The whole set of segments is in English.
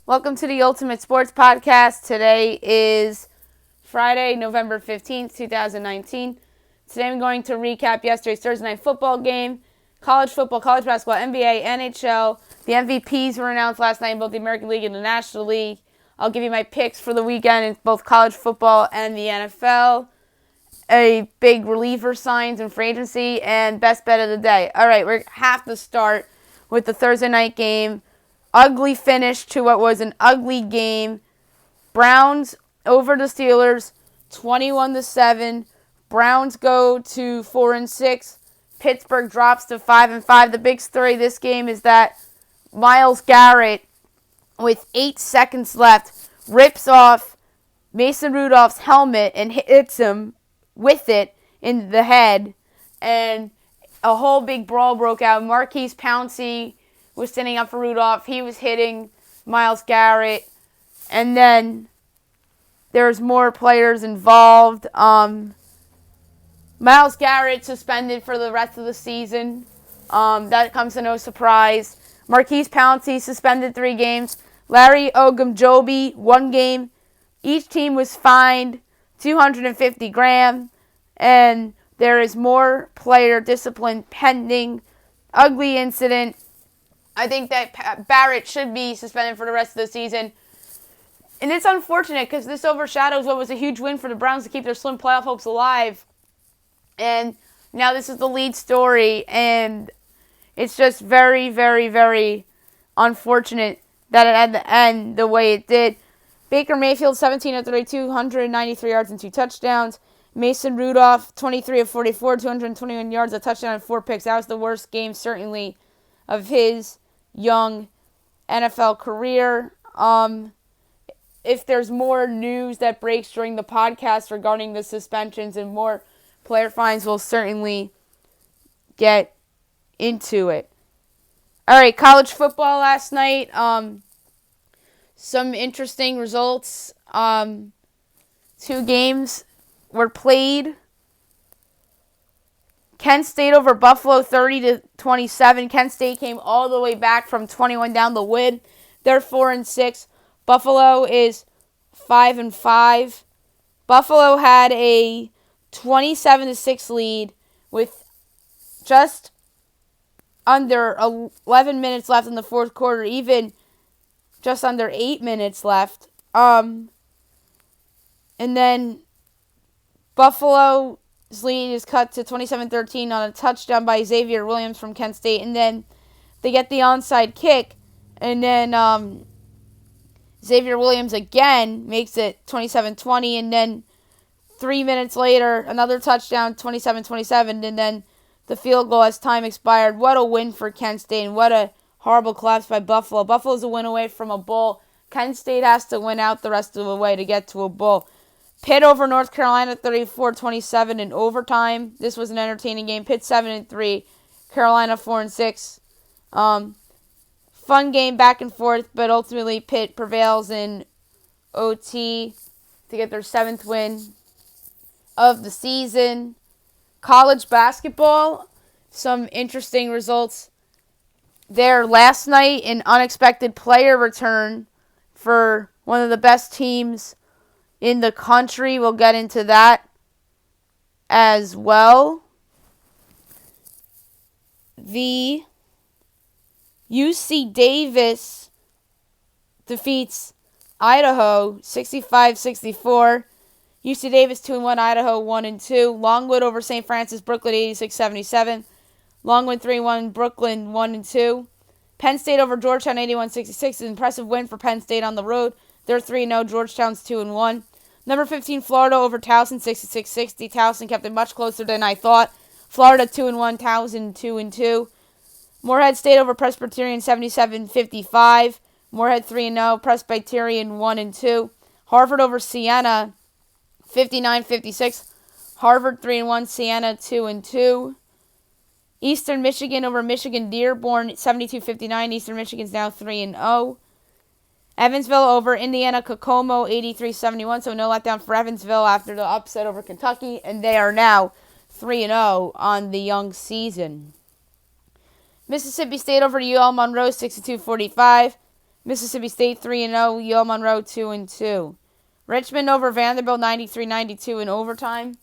Welcome to the Ultimate Sports Podcast. Today is Friday, November 15th, 2019. Today I'm going to recap yesterday's Thursday night football game, college football, college basketball, NBA, NHL. The MVPs were announced last night in both the American League and the National League. I'll give you my picks for the weekend in both college football and the NFL. A big reliever signs and free agency, and best bet of the day. All right, we have to start with the Thursday night game. Ugly finish to what was an ugly game. Browns over the Steelers, 21-7. Browns go to 4-6. Pittsburgh drops to 5-5. The big story of this game is that Myles Garrett, with 8 seconds left, rips off Mason Rudolph's helmet and hits him with it in the head, and a whole big brawl broke out. Marquise Pouncey was standing up for Rudolph. He was hitting Myles Garrett, and then there's more players involved. Myles Garrett suspended for the rest of the season. That comes to no surprise. Marquise Pouncey suspended 3 games. Larry Ogunjobi 1 game. Each team was fined $250,000, and there is more player discipline pending. Ugly incident. I think that Barrett should be suspended for the rest of the season. And it's unfortunate because this overshadows what was a huge win for the Browns to keep their slim playoff hopes alive. And now this is the lead story, and it's just very, very, very unfortunate that it had to end the way it did. Baker Mayfield, 17 of 32, 193 yards and 2 touchdowns. Mason Rudolph, 23 of 44, 221 yards, a touchdown and 4 picks. That was the worst game, certainly, of his young NFL career. If there's more news that breaks during the podcast regarding the suspensions and more player fines, we'll certainly get into it. All right, college football last night. Some interesting results. 2 games were played. Kent State over Buffalo, 30-27. Kent State came all the way back from 21 down to win. They're 4-6. Buffalo is 5-5. Buffalo had a 27-6 lead with just under 11 minutes left in the fourth quarter, even just under 8 minutes left. And then Buffalo's lead is cut to 27-13 on a touchdown by Xavier Williams from Kent State. And then they get the onside kick. And then Xavier Williams again makes it 27-20. And then 3 minutes later, another touchdown, 27-27. And then the field goal as time expired. What a win for Kent State, and what a horrible collapse by Buffalo. Buffalo's a win away from a bowl. Kent State has to win out the rest of the way to get to a bowl. Pitt over North Carolina, 34-27 in overtime. This was an entertaining game. Pitt 7-3, Carolina 4-6. Fun game back and forth, but ultimately Pitt prevails in OT to get their 7th win of the season. College basketball, some interesting results there last night. An unexpected player return for one of the best teams in the country. We'll get into that as well. The UC Davis defeats Idaho 65-64. UC Davis 2-1, Idaho 1-2. Longwood over St. Francis, Brooklyn 86-77. Longwood 3-1, Brooklyn 1-2. Penn State over Georgetown 81-66. An impressive win for Penn State on the road. They're 3-0. Georgetown's 2-1. Number 15, Florida over Towson 66-60. Towson kept it much closer than I thought. Florida 2-1, Towson 2-2. Morehead State over Presbyterian 77-55. Morehead 3-0. Presbyterian 1-2. Harvard over Siena 59-56. Harvard 3-1. Siena 2-2. Eastern Michigan over Michigan Dearborn 72-59. Eastern Michigan's now 3-0. Evansville over Indiana Kokomo 83-71. So no letdown for Evansville after the upset over Kentucky, and they are now 3-0 on the young season. Mississippi State over UL Monroe 62-45. Mississippi State 3-0. Yale Monroe 2-2. Richmond over Vanderbilt 93-92 in overtime.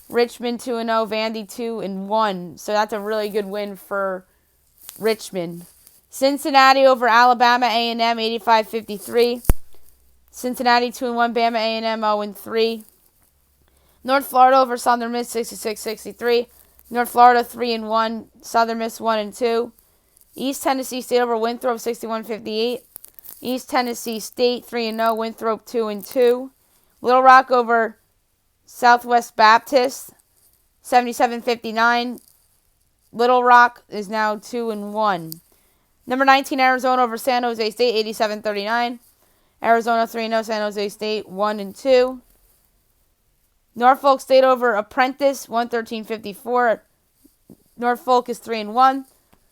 Richmond 2-0. Vandy 2-1. So that's a really good win for Richmond. Cincinnati over Alabama A&M 85-53. Cincinnati 2-1. Bama A&M 0-3. North Florida over Southern Miss 66-63. North Florida 3-1. Southern Miss 1-2. East Tennessee State over Winthrop 61-58. East Tennessee State 3-0. Winthrop 2-2. Little Rock over Southwest Baptist 77-59. Little Rock is now 2-1. Number 19 Arizona over San Jose State 87-39. Arizona 3-0. San Jose State 1-2. Norfolk State over Apprentice 113-54. Norfolk is 3-1.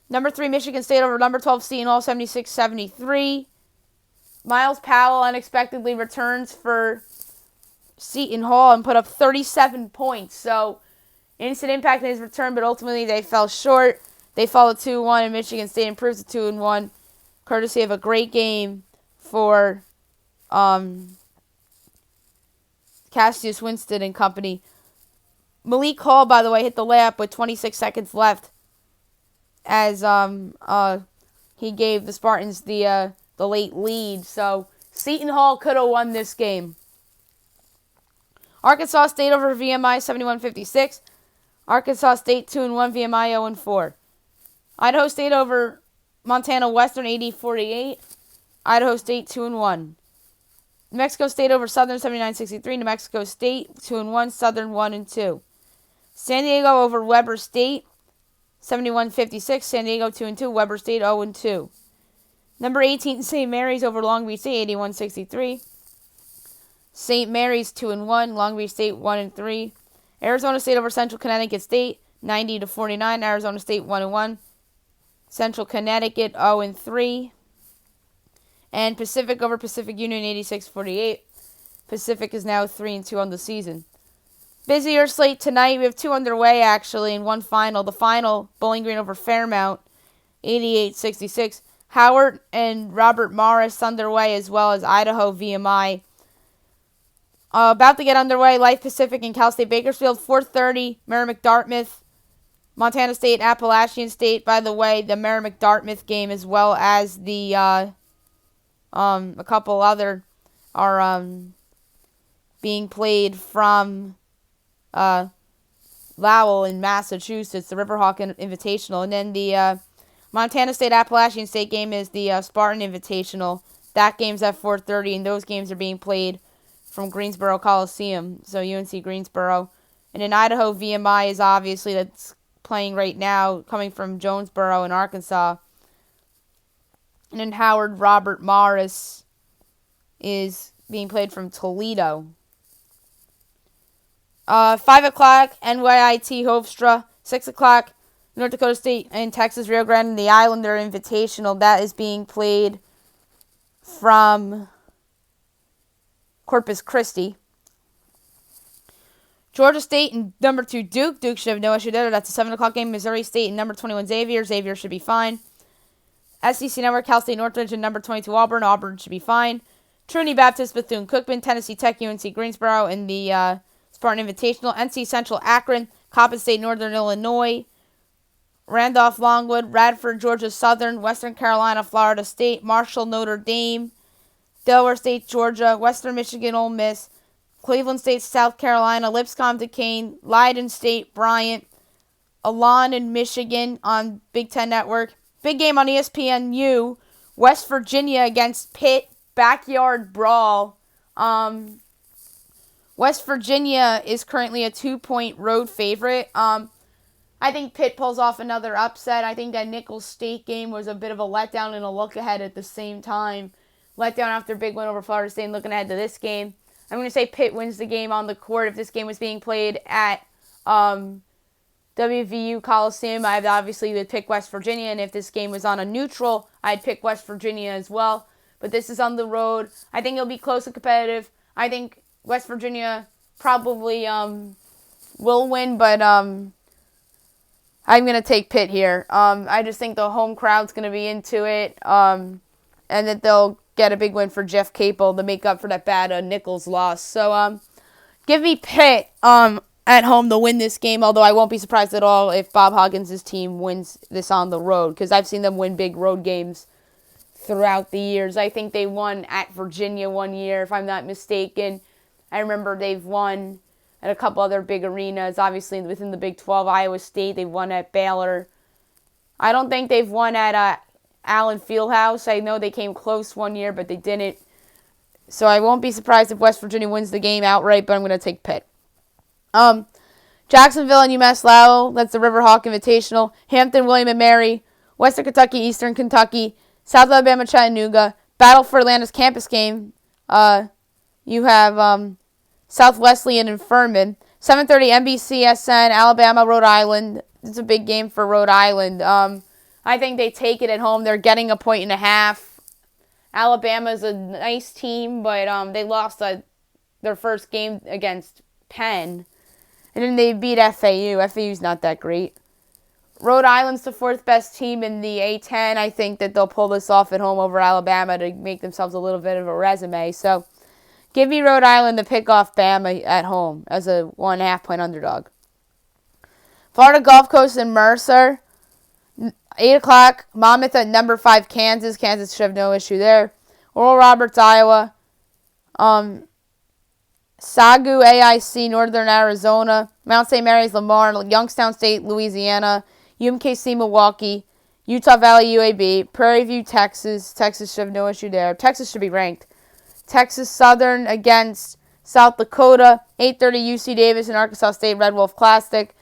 Number 3 Michigan State over number 12 Seton Hall 76-73. Miles Powell unexpectedly returns for Seton Hall and put up 37 points. So instant impact in his return, but ultimately they fell short. They fall to 2-1, and Michigan State improves to 2-1, courtesy of a great game for Cassius Winston and company. Malik Hall, by the way, hit the layup with 26 seconds left as he gave the Spartans the late lead. So Seton Hall could have won this game. Arkansas State over VMI 71-56. Arkansas State 2-1, VMI 0-4. Idaho State over Montana Western 80-48. Idaho State 2-1. New Mexico State over Southern 79-63. New Mexico State 2-1. Southern 1-2. San Diego over Weber State 71-56. San Diego 2-2. Weber State 0-2. Number 18 St. Mary's over Long Beach State 81-63. St. Mary's 2-1. Long Beach State 1-3. Arizona State over Central Connecticut State 90-49. Arizona State 1-1. Central Connecticut 0-3. And Pacific over Pacific Union 86-48. Pacific is now 3-2 on the season. Busier slate tonight. We have 2 underway actually and 1 final. The final, Bowling Green over Fairmount 88-66. Howard and Robert Morris underway, as well as Idaho VMI. About to get underway, Life Pacific and Cal State Bakersfield 4:30. Merrimack Dartmouth. Montana State, Appalachian State. By the way, the Merrimack Dartmouth game, as well as the a couple other are being played from Lowell in Massachusetts, the Riverhawk Invitational, and then the Montana State, Appalachian State game is the Spartan Invitational. That game's at 4:30, and those games are being played from Greensboro Coliseum, so UNC Greensboro. And in Idaho, VMI is obviously that's playing right now, coming from Jonesboro in Arkansas. And in Howard, Robert Morris is being played from Toledo. 5 o'clock, NYIT Hofstra. 6 o'clock, North Dakota State and Texas Rio Grande and the Islander Invitational. That is being played from Corpus Christi. Georgia State and number 2 Duke. Duke should have no issue there. That's a 7 o'clock game. Missouri State and number 21 Xavier. Xavier should be fine. SEC Network, Cal State Northridge and number 22 Auburn. Auburn should be fine. Trinity Baptist, Bethune-Cookman. Tennessee Tech, UNC Greensboro and the Spartan Invitational. NC Central Akron. Coppin State Northern Illinois. Randolph Longwood. Radford Georgia Southern. Western Carolina Florida State. Marshall Notre Dame. Delaware State, Georgia, Western Michigan, Ole Miss, Cleveland State, South Carolina, Lipscomb, Duquesne, Leiden State, Bryant, Alon in Michigan on Big Ten Network. Big game on ESPNU, West Virginia against Pitt, backyard brawl. West Virginia is currently a 2-point road favorite. I think Pitt pulls off another upset. I think that Nicholls State game was a bit of a letdown and a look ahead at the same time. Let down after a big win over Florida State and looking ahead to this game. I'm going to say Pitt wins the game on the court. If this game was being played at WVU Coliseum, I obviously would pick West Virginia. And if this game was on a neutral, I'd pick West Virginia as well. But this is on the road. I think it'll be close and competitive. I think West Virginia probably will win, but I'm going to take Pitt here. I just think the home crowd's going to be into it. and that they'll get a big win for Jeff Capel to make up for that bad Nichols loss. So give me Pitt at home to win this game, although I won't be surprised at all if Bob Huggins' team wins this on the road, because I've seen them win big road games throughout the years. I think they won at Virginia one year, if I'm not mistaken. I remember they've won at a couple other big arenas. Obviously, within the Big 12, Iowa State, they won at Baylor. I don't think they've won at Allen Fieldhouse. I know they came close one year, but they didn't. So I won't be surprised if West Virginia wins the game outright, but I'm going to take Pitt. Jacksonville and UMass Lowell, that's the Riverhawk Invitational. Hampton, William & Mary, Western Kentucky, Eastern Kentucky, South Alabama, Chattanooga. Battle for Atlanta's campus game. You have South Wesleyan and Furman. 7:30 NBCSN, Alabama, Rhode Island. It's a big game for Rhode Island. I think they take it at home. They're getting 1.5 points. Alabama's a nice team, but they lost their first game against Penn. And then they beat FAU. FAU's not that great. Rhode Island's the fourth best team in the A-10. I think that they'll pull this off at home over Alabama to make themselves a little bit of a resume. So give me Rhode Island to pick off Bama at home as a 1.5 point underdog. Florida Gulf Coast and Mercer. 8 o'clock, Monmouth at number 5, Kansas. Kansas should have no issue there. Oral Roberts, Iowa. Sagu, AIC, Northern Arizona. Mount St. Mary's, Lamar. Youngstown State, Louisiana. UMKC, Milwaukee. Utah Valley, UAB. Prairie View, Texas. Texas should have no issue there. Texas should be ranked. Texas Southern against South Dakota. 8:30, UC Davis and Arkansas State, Red Wolf Classic.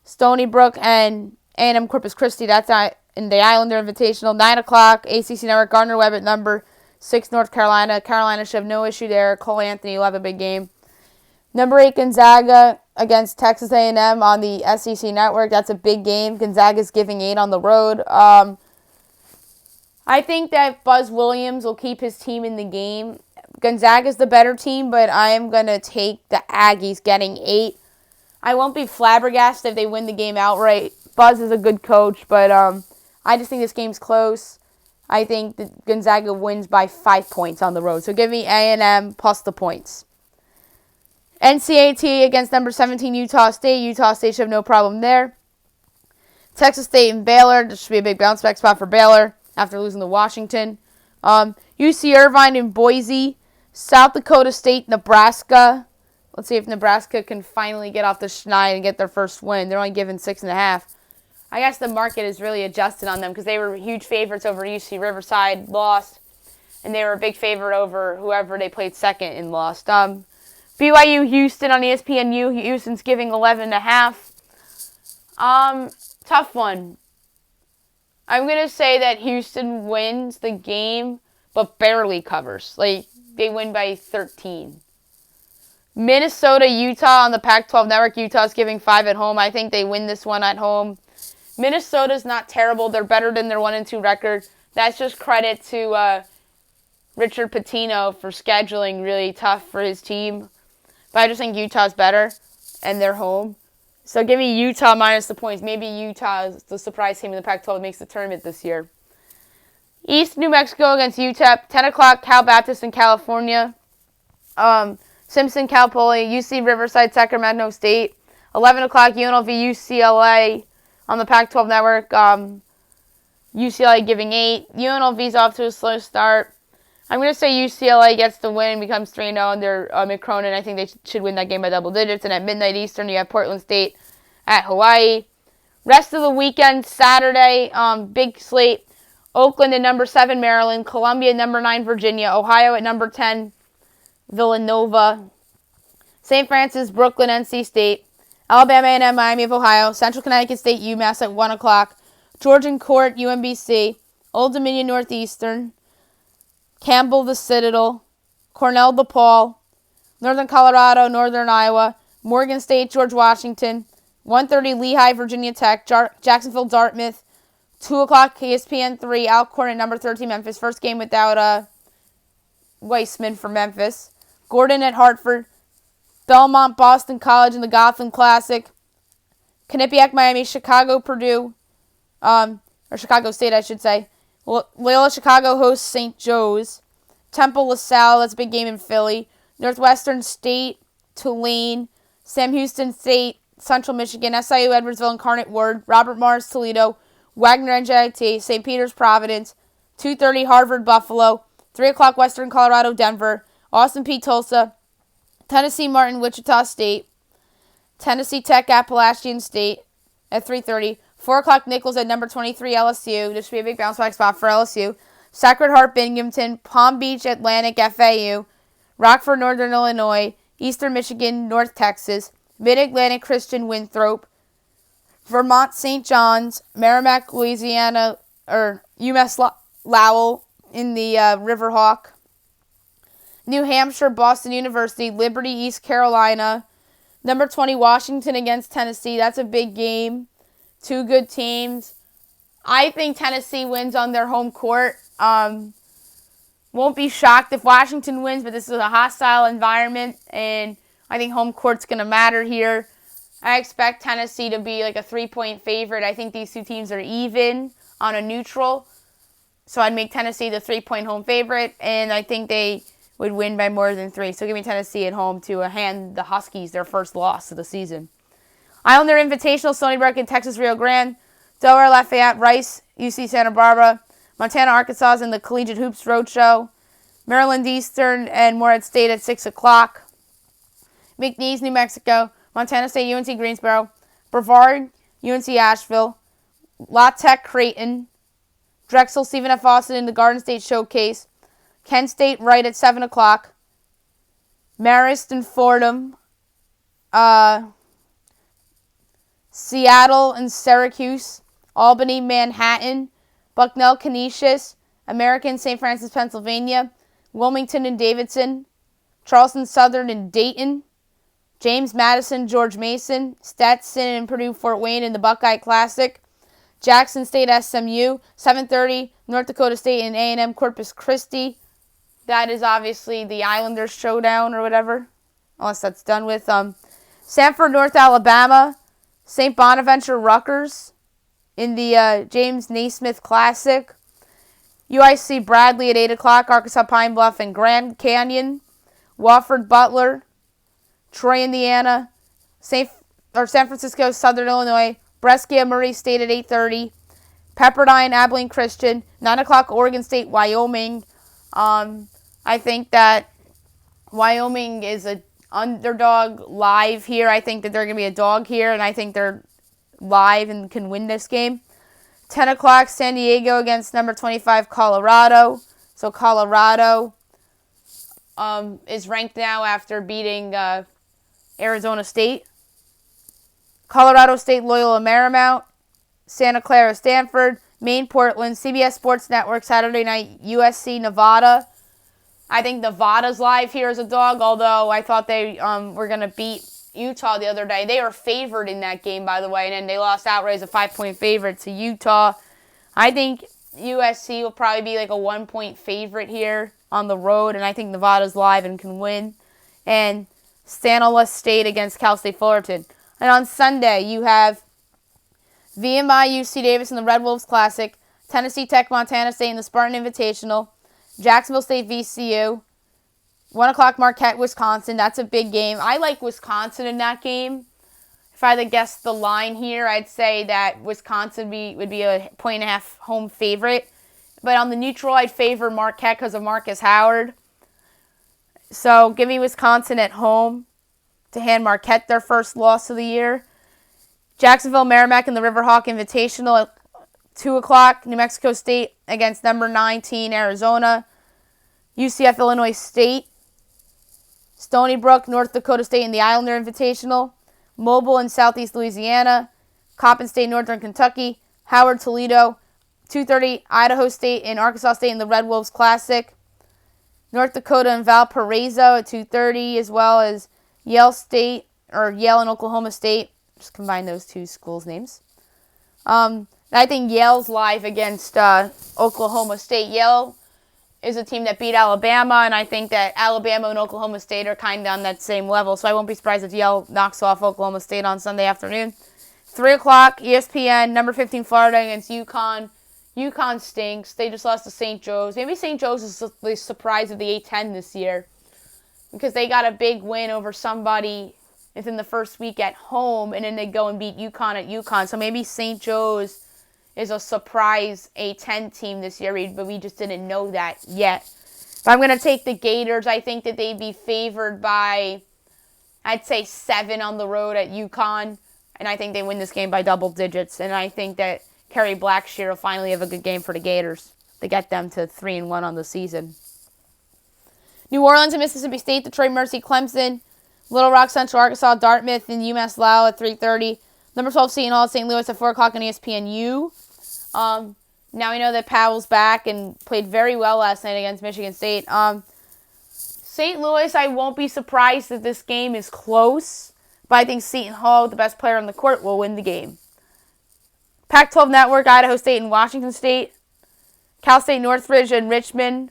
Stony Brook and A&M Corpus Christi, that's in the Islander Invitational. 9 o'clock, ACC Network, Gardner-Webb at number 6, North Carolina. Carolina should have no issue there. Cole Anthony will have a big game. Number 8, Gonzaga against Texas A&M on the SEC Network. That's a big game. Gonzaga's giving 8 on the road. I think that Buzz Williams will keep his team in the game. Gonzaga's the better team, but I am going to take the Aggies getting 8. I won't be flabbergasted if they win the game outright. Buzz is a good coach, but I just think this game's close. I think that Gonzaga wins by 5 points on the road. So give me A&M plus the points. NCAT against number 17, Utah State. Utah State should have no problem there. Texas State and Baylor. This should be a big bounce back spot for Baylor after losing to Washington. UC Irvine and Boise. South Dakota State, Nebraska. Let's see if Nebraska can finally get off the schneid and get their first win. They're only given 6.5. I guess the market is really adjusted on them because they were huge favorites over UC Riverside, lost. And they were a big favorite over whoever they played second and lost. BYU Houston on ESPNU. Houston's giving 11.5. Tough one. I'm going to say that Houston wins the game, but barely covers. Like, they win by 13. Minnesota, Utah on the Pac-12 Network. Utah's giving 5 at home. I think they win this one at home. Minnesota's not terrible. They're better than their 1-2 record. That's just credit to Richard Pitino for scheduling really tough for his team. But I just think Utah's better, and they're home. So give me Utah minus the points. Maybe Utah is the surprise team in the Pac-12 that makes the tournament this year. East New Mexico against UTEP. 10 o'clock, Cal Baptist in California. Simpson, Cal Poly. UC Riverside, Sacramento State. 11 o'clock, UNLV, UCLA on the Pac-12 Network. UCLA giving 8. UNLV's off to a slow start. I'm going to say UCLA gets the win, becomes 3-0 under Mick Cronin. I think they should win that game by double digits. And at midnight Eastern, you have Portland State at Hawaii. Rest of the weekend, Saturday, big slate. Oakland at number 7, Maryland. Columbia at number 9, Virginia. Ohio at number 10, Villanova. St. Francis, Brooklyn, NC State. Alabama A&M, Miami of Ohio. Central Connecticut State, UMass at 1 o'clock. Georgian Court, UMBC. Old Dominion, Northeastern. Campbell, the Citadel. Cornell, DePaul. Northern Colorado, Northern Iowa. Morgan State, George Washington. 1:30, Lehigh, Virginia Tech. Jacksonville, Dartmouth. 2 o'clock, ESPN 3. Alcorn at number 13, Memphis. First game without Weissman for Memphis. Gordon at Hartford. Belmont, Boston College in the Gotham Classic. Quinnipiac, Miami. Chicago, Purdue. Or Chicago State, I should say. Loyola Chicago hosts St. Joe's. Temple LaSalle, that's a big game in Philly. Northwestern State, Tulane. Sam Houston State, Central Michigan. SIU Edwardsville, Incarnate Word. Robert Morris Toledo. Wagner NJIT. St. Peter's Providence. 2:30 Harvard Buffalo. 3 o'clock Western Colorado Denver. Austin P Tulsa. Tennessee Martin Wichita State. Tennessee Tech Appalachian State at 3:30. 4 o'clock Nichols at number 23 LSU. This should be a big bounce back spot for LSU. Sacred Heart Binghamton. Palm Beach Atlantic FAU. Rockford Northern Illinois. Eastern Michigan North Texas. Mid-Atlantic Christian Winthrop. Vermont St. John's. Merrimack Louisiana or UMass Lowell in the Riverhawk. New Hampshire Boston University. Liberty East Carolina. Number 20 Washington against Tennessee. That's a big game. Two good teams. I think Tennessee wins on their home court. Won't be shocked if Washington wins, but this is a hostile environment, and I think home court's going to matter here. I expect Tennessee to be like a 3-point favorite. I think these two teams are even on a neutral, so I'd make Tennessee the 3-point home favorite, and I think they would win by more than 3. So give me Tennessee at home to hand the Huskies their first loss of the season. Islander Invitational, Stony Brook and Texas Rio Grande. Delaware Lafayette, Rice, UC Santa Barbara. Montana Arkansas in the Collegiate Hoops Roadshow. Maryland Eastern and Morehead State at 6 o'clock. McNeese, New Mexico. Montana State, UNC Greensboro. Brevard, UNC Asheville. La Tech, Creighton. Drexel, Stephen F. Austin in the Garden State Showcase. Kent State, Wright at 7 o'clock. Marist and Fordham. Seattle and Syracuse. Albany, Manhattan. Bucknell, Canisius. American, St. Francis, Pennsylvania. Wilmington and Davidson. Charleston Southern and Dayton. James Madison, George Mason. Stetson and Purdue Fort Wayne in the Buckeye Classic. Jackson State, SMU. 7:30 North Dakota State and A&M Corpus Christi. That is obviously the Islanders showdown or whatever, unless that's done with. Sanford, North Alabama. St. Bonaventure, Rutgers in the James Naismith Classic. UIC Bradley at 8 o'clock. Arkansas Pine Bluff and Grand Canyon. Wofford Butler. Troy, Indiana. San Francisco, Southern Illinois. Brescia, Murray State at 8:30. Pepperdine, Abilene Christian. 9 o'clock, Oregon State, Wyoming. I think that Wyoming is a underdog live here. I think that they're going to be a dog here, and I think they're live and can win this game. 10 o'clock, San Diego against number 25, Colorado. So Colorado is ranked now after beating Arizona State. Colorado State, Loyola Marymount. Santa Clara, Stanford. Maine, Portland. CBS Sports Network, Saturday night, USC, Nevada. I think Nevada's live here as a dog, although I thought they were going to beat Utah the other day. They were favored in that game, by the way, and then they lost outright as a 5-point favorite to Utah. I think USC will probably be like a 1-point favorite here on the road, and I think Nevada's live and can win. And Stanislaus State against Cal State Fullerton. And on Sunday, you have VMI, UC Davis in the Red Wolves Classic, Tennessee Tech, Montana State in the Spartan Invitational, Jacksonville State, VCU, 1 o'clock, Marquette, Wisconsin. That's a big game. I like Wisconsin in that game. If I had to guess the line here, I'd say that Wisconsin would be a 1.5 home favorite. But on the neutral, I'd favor Marquette because of Marcus Howard. So give me Wisconsin at home to hand Marquette their first loss of the year. Jacksonville, Merrimack in the Riverhawk Invitational at 2 o'clock. New Mexico State against number 19, Arizona. UCF, Illinois State. Stony Brook, North Dakota State in the Islander Invitational. Mobile in Southeast Louisiana. Coppin State, Northern Kentucky. Howard, Toledo. 2:30, Idaho State and Arkansas State in the Red Wolves Classic. North Dakota and Valparaiso at 2:30, as well as Yale State, or Yale and Oklahoma State. Just combine those two schools' names. I think Yale's live against Oklahoma State. Yale is a team that beat Alabama, and I think that Alabama and Oklahoma State are kind of on that same level, so I won't be surprised if Yale knocks off Oklahoma State on Sunday afternoon. 3 o'clock, ESPN, number 15, Florida against UConn. UConn stinks. They just lost to St. Joe's. Maybe St. Joe's is the surprise of the A-10 this year because they got a big win over somebody within the first week at home, and then they go and beat UConn at UConn. So maybe St. Joe's is a surprise A-10 team this year, but we just didn't know that yet. But I'm going to take the Gators. I think that they'd be favored by, I'd say, 7 on the road at UConn. And I think they win this game by double digits. And I think that Kerry Blackshear will finally have a good game for the Gators to get them to 3-1 on the season. New Orleans and Mississippi State, Detroit Mercy, Clemson, Little Rock, Central Arkansas, Dartmouth, and UMass Lowell at 3:30. Number 12, Seton Hall, St. Louis at 4 o'clock on ESPNU. Now we know that Powell's back and played very well last night against Michigan State. St. Louis, I won't be surprised if this game is close, but I think Seton Hall, the best player on the court, will win the game. Pac-12 Network, Idaho State and Washington State. Cal State Northridge and Richmond.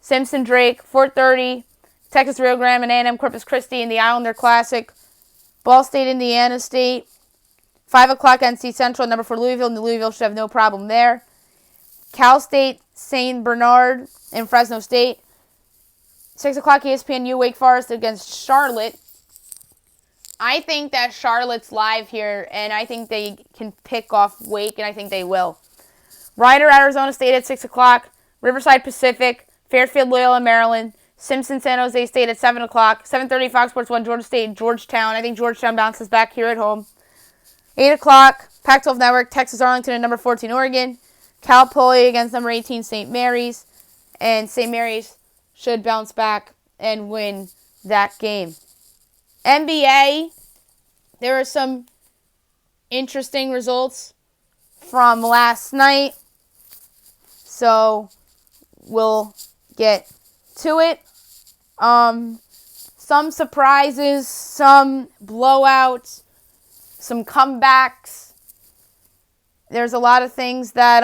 Simpson Drake, 4:30. Texas Rio Grande and A&M Corpus Christi in the Islander Classic. Ball State Indiana State. 5 o'clock NC Central, number 4 Louisville, and Louisville should have no problem there. Cal State St. Bernard and Fresno State. 6 o'clock ESPNU, Wake Forest against Charlotte. I think that Charlotte's live here, and I think they can pick off Wake, and I think they will. Rider, Arizona State at 6 o'clock. Riverside Pacific, Fairfield, Loyola, Maryland. Simpson, San Jose State at 7 o'clock. 7:30 Fox Sports 1, Georgia State, Georgetown. I think Georgetown bounces back here at home. 8 o'clock, Pac-12 Network, Texas Arlington and number 14 Oregon. Cal Poly against number 18 St. Mary's. And St. Mary's should bounce back and win that game. NBA, there are some interesting results from last night. So we'll get to it. Some surprises, some blowouts, some comebacks. There's a lot of things that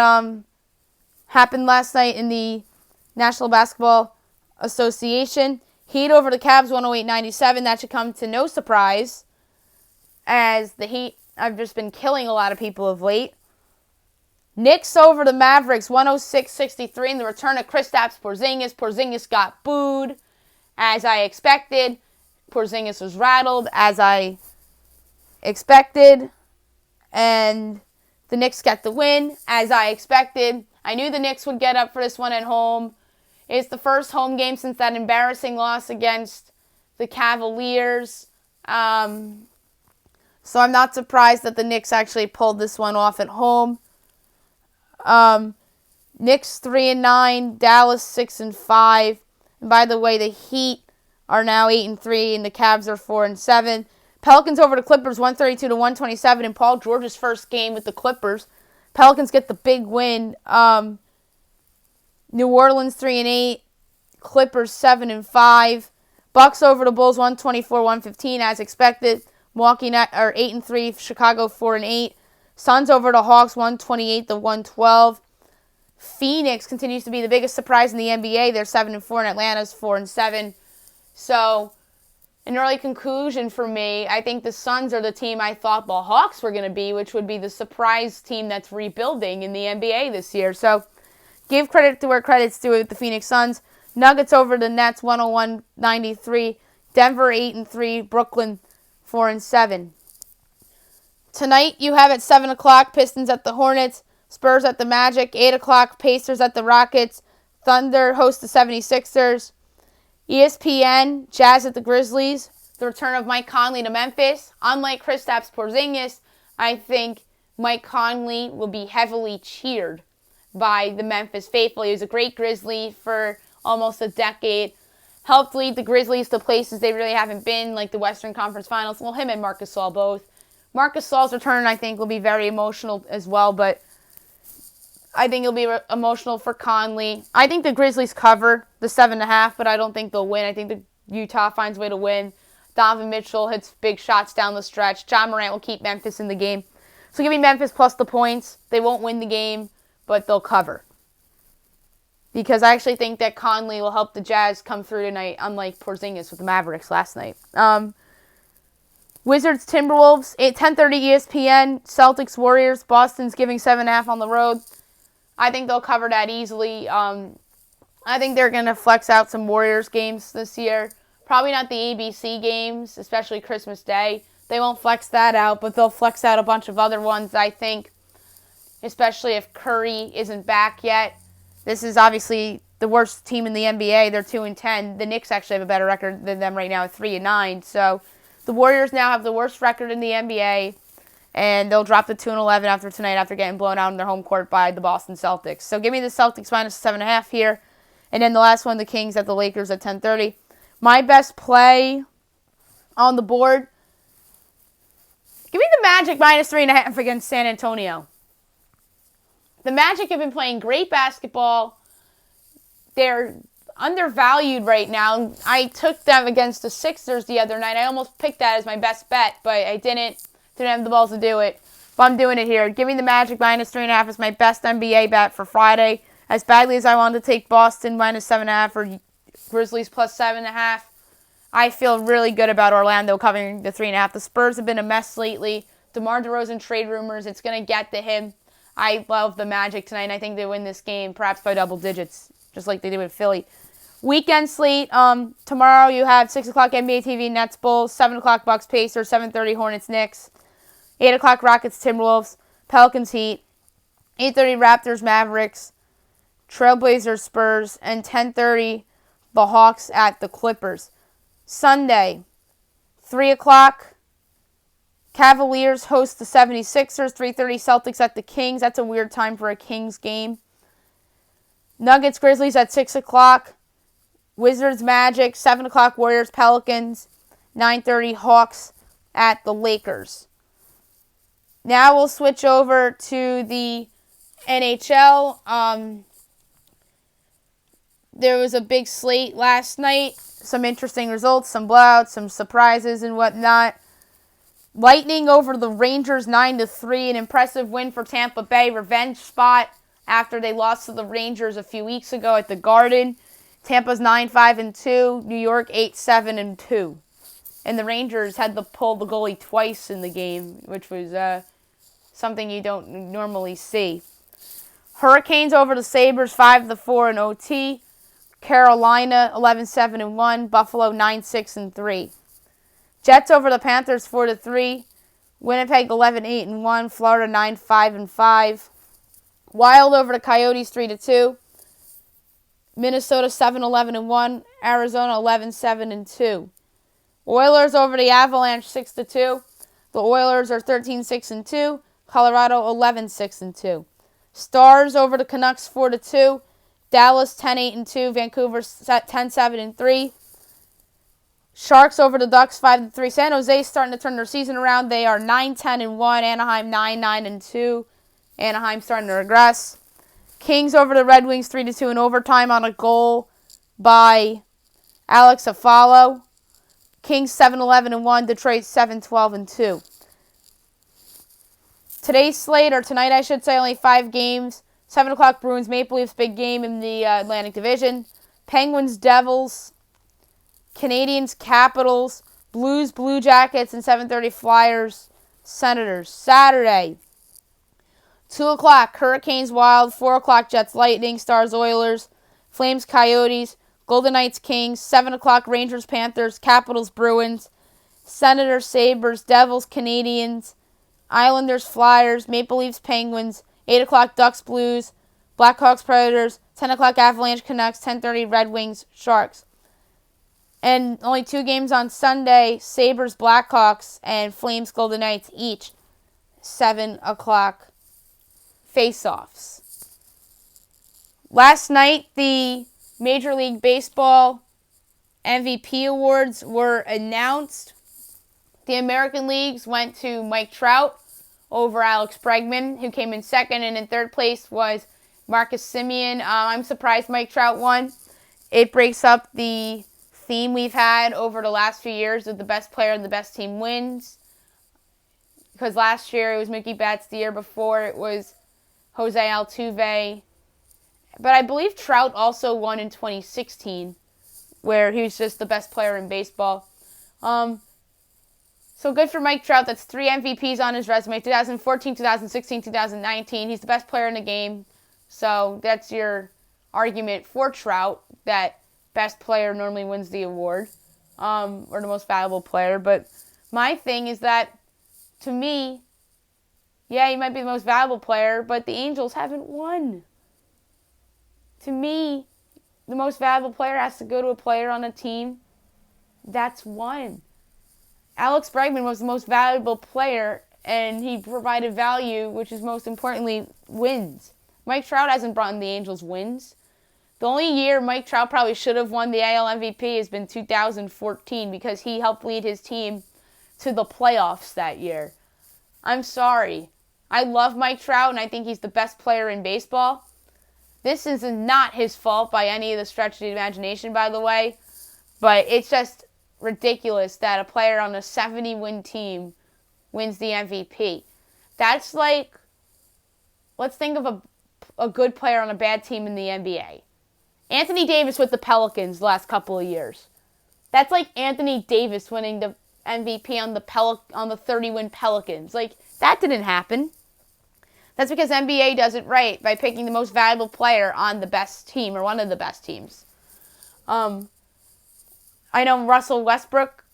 happened last night in the National Basketball Association. Heat over the Cavs, 108-97. That should come to no surprise, as the Heat have just been killing a lot of people of late. Knicks over the Mavericks, 106-63. In the return of Kristaps Porzingis. Porzingis got booed, as I expected. Porzingis was rattled, as I expected. And the Knicks got the win, as I expected. I knew the Knicks would get up for this one at home. It's the first home game since that embarrassing loss against the Cavaliers. So I'm not surprised that the Knicks actually pulled this one off at home. Knicks 3-9, Dallas 6-5. And by the way, the Heat are now 8-3, and the Cavs are 4-7. Pelicans over the Clippers, 132-127 in Paul George's first game with the Clippers. Pelicans get the big win. New Orleans 3-8, Clippers 7-5. Bucks over the Bulls, 124-115 as expected. Milwaukee are 8-3, Chicago 4-8. Suns over the Hawks, 128-112. Phoenix continues to be the biggest surprise in the NBA. They're 7-4, and Atlanta's 4-7. So, an early conclusion for me, I think the Suns are the team I thought the Hawks were going to be, which would be the surprise team that's rebuilding in the NBA this year. So, give credit to where credit's due with the Phoenix Suns. Nuggets over the Nets, 101-93. Denver 8-3. Brooklyn 4-7. Tonight you have at 7 o'clock Pistons at the Hornets, Spurs at the Magic, 8 o'clock Pacers at the Rockets, Thunder host the 76ers, ESPN, Jazz at the Grizzlies, the return of Mike Conley to Memphis. Unlike Kristaps Porzingis, I think Mike Conley will be heavily cheered by the Memphis faithful. He was a great Grizzly for almost a decade. Helped lead the Grizzlies to places they really haven't been, like the Western Conference Finals. Well, him and Marc Gasol both. Marc Gasol's return, I think, will be very emotional as well, but I think it'll be emotional for Conley. I think the Grizzlies cover the 7.5, but I don't think they'll win. I think the Utah finds a way to win. Donovan Mitchell hits big shots down the stretch. John Morant will keep Memphis in the game. So give me Memphis plus the points. They won't win the game, but they'll cover. Because I actually think that Conley will help the Jazz come through tonight, unlike Porzingis with the Mavericks last night. Wizards, Timberwolves, 10:30 ESPN, Celtics, Warriors. Boston's giving 7.5 on the road. I think they'll cover that easily. I think they're going to flex out some Warriors games this year. Probably not the ABC games, especially Christmas Day. They won't flex that out, but they'll flex out a bunch of other ones, I think, especially if Curry isn't back yet. This is obviously the worst team in the NBA. They're 2-10. The Knicks actually have a better record than them right now at 3-9. So the Warriors now have the worst record in the NBA, and they'll drop to 2-11 after tonight after getting blown out in their home court by the Boston Celtics. So give me the Celtics minus 7.5 here. And then the last one, the Kings at the Lakers at 10:30. My best play on the board, give me the Magic minus 3.5 against San Antonio. The Magic have been playing great basketball. They're undervalued right now. I took them against the Sixers the other night. I almost picked that as my best bet, but I didn't have the balls to do it. But I'm doing it here. Give me the Magic minus 3.5 as my best NBA bet for Friday. As badly as I wanted to take Boston minus 7.5 or Grizzlies plus 7.5, I feel really good about Orlando covering the 3.5. The Spurs have been a mess lately. DeMar DeRozan trade rumors, it's going to get to him. I love the Magic tonight, and I think they win this game, perhaps by double digits, just like they did with Philly. Weekend slate, tomorrow you have 6 o'clock NBA TV Nets Bulls, 7 o'clock Bucks Pacers, 7:30 Hornets Knicks, 8 o'clock Rockets Timberwolves, Pelicans Heat, 8:30 Raptors Mavericks, Trailblazers Spurs, and 10:30 the Hawks at the Clippers. Sunday, 3 o'clock Cavaliers host the 76ers, 3:30 Celtics at the Kings. That's a weird time for a Kings game. Nuggets Grizzlies at 6 o'clock. Wizards Magic, 7 o'clock Warriors Pelicans, 9:30 Hawks at the Lakers. Now we'll switch over to the NHL. There was a big slate last night. Some interesting results, some blowouts, some surprises and whatnot. Lightning over the Rangers 9-3. An impressive win for Tampa Bay. Revenge spot after they lost to the Rangers a few weeks ago at the Garden. Tampa's 9-5-2. New York 8-7-2. And the Rangers had to pull the goalie twice in the game, which was something you don't normally see. Hurricanes over the Sabres 5-4 in OT. Carolina 11-7-1. Buffalo 9-6-3. Jets over the Panthers 4-3. Winnipeg 11-8-1. Florida 9-5-5. Wild over the Coyotes 3-2. Minnesota 7-11-1. Arizona 11-7-2. Oilers over the Avalanche 6-2. The Oilers are 13-6-2. Colorado 11-6-2. Stars over the Canucks 4-2. Dallas 10-8-2. Vancouver 10-7-3. Sharks over the Ducks 5-3. San Jose starting to turn their season around. They are 9-10-1. Anaheim 9-9-2. Anaheim starting to regress. Kings over the Red Wings 3-2 in overtime on a goal by Alex Afalo. Kings 7-11-1. Detroit 7-12-2. Today's slate, or tonight I should say, only 5 games. 7 o'clock Bruins Maple Leafs, big game in the Atlantic Division. Penguins Devils. Canadians Capitals. Blues Blue Jackets, and 7:30 Flyers Senators. Saturday, 2 o'clock Hurricanes Wild. 4 o'clock Jets Lightning. Stars Oilers. Flames Coyotes. Golden Knights Kings. 7 o'clock Rangers Panthers. Capitals Bruins. Senators Sabres. Devils Canadians. Islanders Flyers. Maple Leafs Penguins. 8 o'clock Ducks Blues. Blackhawks Predators. 10 o'clock Avalanche Canucks. 10:30 Red Wings Sharks. And only 2 games on Sunday. Sabres Blackhawks and Flames Golden Knights each. 7 o'clock face-offs. Last night, the Major League Baseball MVP awards were announced. The American Leagues went to Mike Trout over Alex Bregman, who came in second, and in third place was Marcus Semien. I'm surprised Mike Trout won. It breaks up the theme we've had over the last few years of the best player and the best team wins. Because last year it was Mookie Betts, the year before it was Jose Altuve. But I believe Trout also won in 2016, where he was just the best player in baseball. So good for Mike Trout. That's 3 MVPs on his resume. 2014, 2016, 2019. He's the best player in the game. So that's your argument for Trout, that best player normally wins the award, or the most valuable player. But my thing is that, to me, yeah, he might be the most valuable player, but the Angels haven't won. To me, the most valuable player has to go to a player on a team that's won. Alex Bregman was the most valuable player, and he provided value, which is most importantly wins. Mike Trout hasn't brought in the Angels wins. The only year Mike Trout probably should have won the AL MVP has been 2014 because he helped lead his team to the playoffs that year. I'm sorry. I love Mike Trout, and I think he's the best player in baseball. This is not his fault by any of the stretch of the imagination, by the way. But it's just ridiculous that a player on a 70-win team wins the MVP. That's like, let's think of a good player on a bad team in the NBA. Anthony Davis with the Pelicans the last couple of years. That's like Anthony Davis winning the MVP on the 30-win Pelicans. Like, that didn't happen. That's because NBA does it right by picking the most valuable player on the best team or one of the best teams. I know Russell Westbrook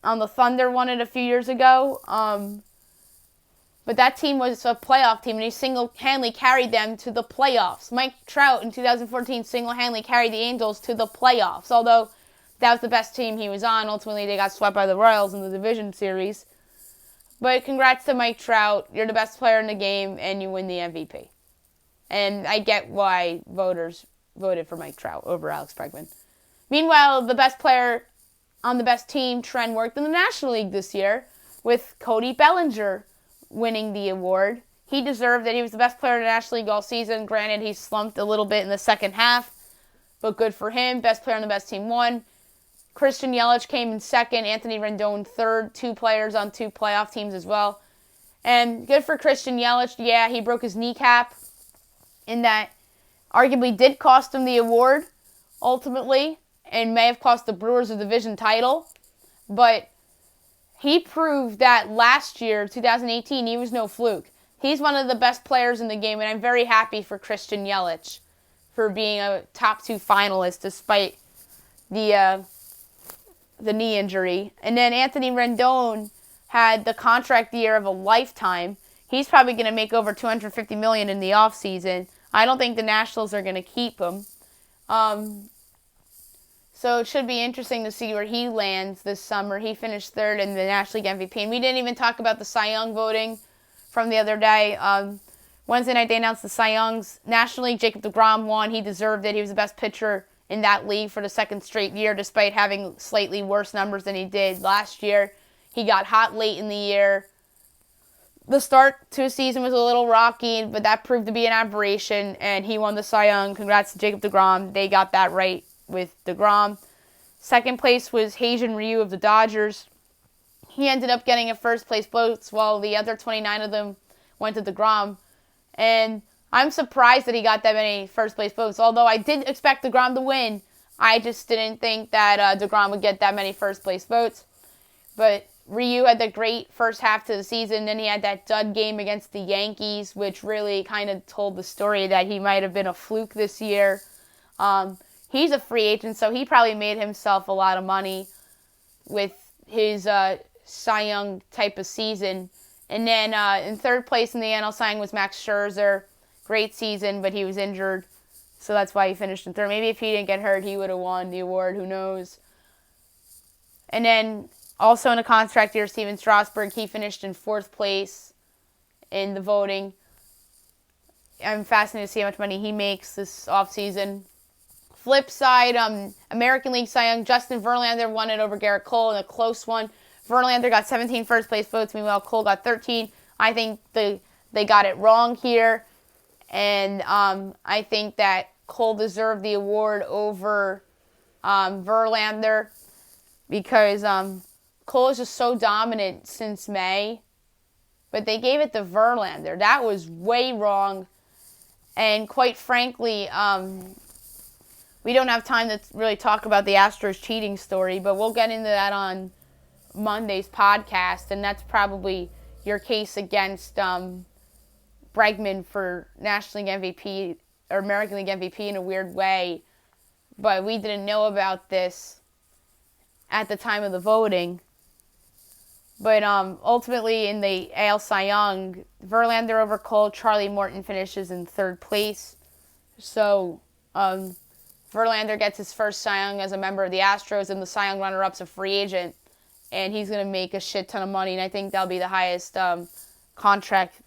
on the Thunder won it a few years ago. But that team was a playoff team, and he single-handedly carried them to the playoffs. Mike Trout in 2014 single-handedly carried the Angels to the playoffs, although that was the best team he was on. Ultimately, they got swept by the Royals in the division series. But congrats to Mike Trout. You're the best player in the game, and you win the MVP. And I get why voters voted for Mike Trout over Alex Bregman. Meanwhile, the best player on the best team trend worked in the National League this year with Cody Bellinger winning the award. He deserved it. He was the best player in the National League all season. Granted, he slumped a little bit in the second half, but good for him. Best player on the best team won. Christian Yelich came in second. Anthony Rendon third. 2 players on 2 playoff teams as well. And good for Christian Yelich. Yeah, he broke his kneecap, in that arguably did cost him the award ultimately, and may have cost the Brewers a division title. But he proved that last year, 2018, he was no fluke. He's one of the best players in the game, and I'm very happy for Christian Yelich for being a top 2 finalist despite the knee injury. And then Anthony Rendon had the contract year of a lifetime. He's probably going to make over $250 million in the offseason. I don't think the Nationals are going to keep him. So it should be interesting to see where he lands this summer. He finished third in the National League MVP. And we didn't even talk about the Cy Young voting from the other day. Wednesday night they announced the Cy Youngs. National League, Jacob deGrom won. He deserved it. He was the best pitcher in that league for the second straight year, despite having slightly worse numbers than he did last year. He got hot late in the year. The start to his season was a little rocky, but that proved to be an aberration, and he won the Cy Young. Congrats to Jacob deGrom. They got that right with deGrom. Second place was Heijun Ryu of the Dodgers. He ended up getting a first place votes while the other 29 of them went to deGrom. And I'm surprised that he got that many first place votes. Although I did expect deGrom to win, I just didn't think that deGrom would get that many first place votes. But Ryu had the great first half to the season. Then he had that dud game against the Yankees, which really kind of told the story that he might have been a fluke this year. He's a free agent, so he probably made himself a lot of money with his Cy Young type of season. And then in third place in the NL Cy Young was Max Scherzer. Great season, but he was injured, so that's why he finished in third. Maybe if he didn't get hurt, he would have won the award. Who knows? And then also in a contract year, Steven Strasburg, he finished in fourth place in the voting. I'm fascinated to see how much money he makes this offseason. Flip side, American League Cy Young, Justin Verlander won it over Garrett Cole in a close one. Verlander got 17 first place votes, meanwhile Cole got 13. I think they got it wrong here. And I think that Cole deserved the award over Verlander because Cole is just so dominant since May. But they gave it to Verlander. That was way wrong. And quite frankly, we don't have time to really talk about the Astros cheating story, but we'll get into that on Monday's podcast. And that's probably your case against Bregman for National League MVP American League MVP in a weird way, but we didn't know about this at the time of the voting. But ultimately, in the AL Cy Young, Verlander over Cole, Charlie Morton finishes in third place. So Verlander gets his first Cy Young as a member of the Astros, and the Cy Young runner-up's a free agent, and he's going to make a shit ton of money, and I think that'll be the highest contract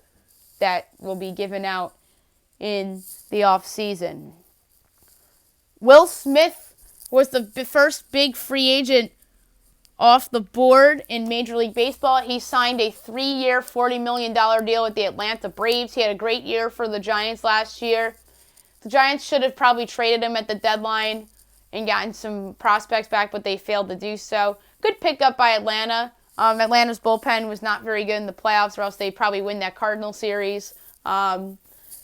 that will be given out in the offseason. Will Smith was the first big free agent off the board in Major League Baseball. He signed a 3-year, $40 million deal with the Atlanta Braves. He had a great year for the Giants last year. The Giants should have probably traded him at the deadline and gotten some prospects back, but they failed to do so. Good pickup by Atlanta. Atlanta's bullpen was not very good in the playoffs, or else they'd probably win that Cardinal series.